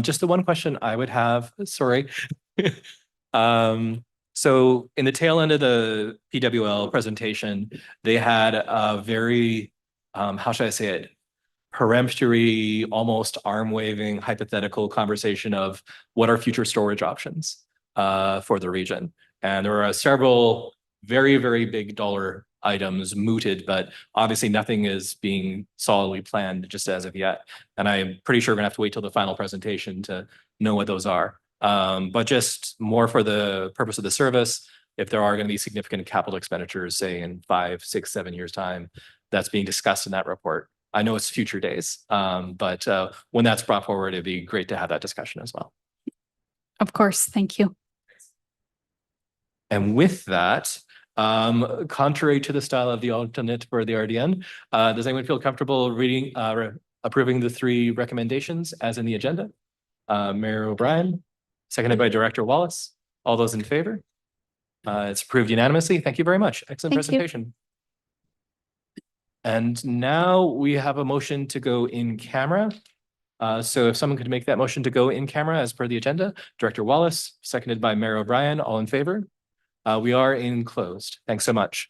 Speaker 7: Just the one question I would have, sorry. So in the tail end of the PWL presentation, they had a very, how should I say it? Peremptory, almost arm waving hypothetical conversation of what are future storage options for the region. And there are several very, very big dollar items mooted, but obviously nothing is being solidly planned just as of yet. And I'm pretty sure we're gonna have to wait till the final presentation to know what those are. But just more for the purpose of the service, if there are gonna be significant capital expenditures, say in 5, 6, 7 years time, that's being discussed in that report. I know it's future days, but when that's brought forward, it'd be great to have that discussion as well.
Speaker 5: Of course, thank you.
Speaker 7: And with that, contrary to the style of the alternate for the RDN, does anyone feel comfortable reading, approving the 3 recommendations as in the agenda? Mayor O'Brien, seconded by Director Wallace. All those in favor? It's approved unanimously. Thank you very much. Excellent
Speaker 5: Thank you.
Speaker 7: presentation. And now we have a motion to go in camera. So if someone could make that motion to go in camera as per the agenda, Director Wallace, seconded by Mayor O'Brien, all in favor? We are in closed. Thanks so much.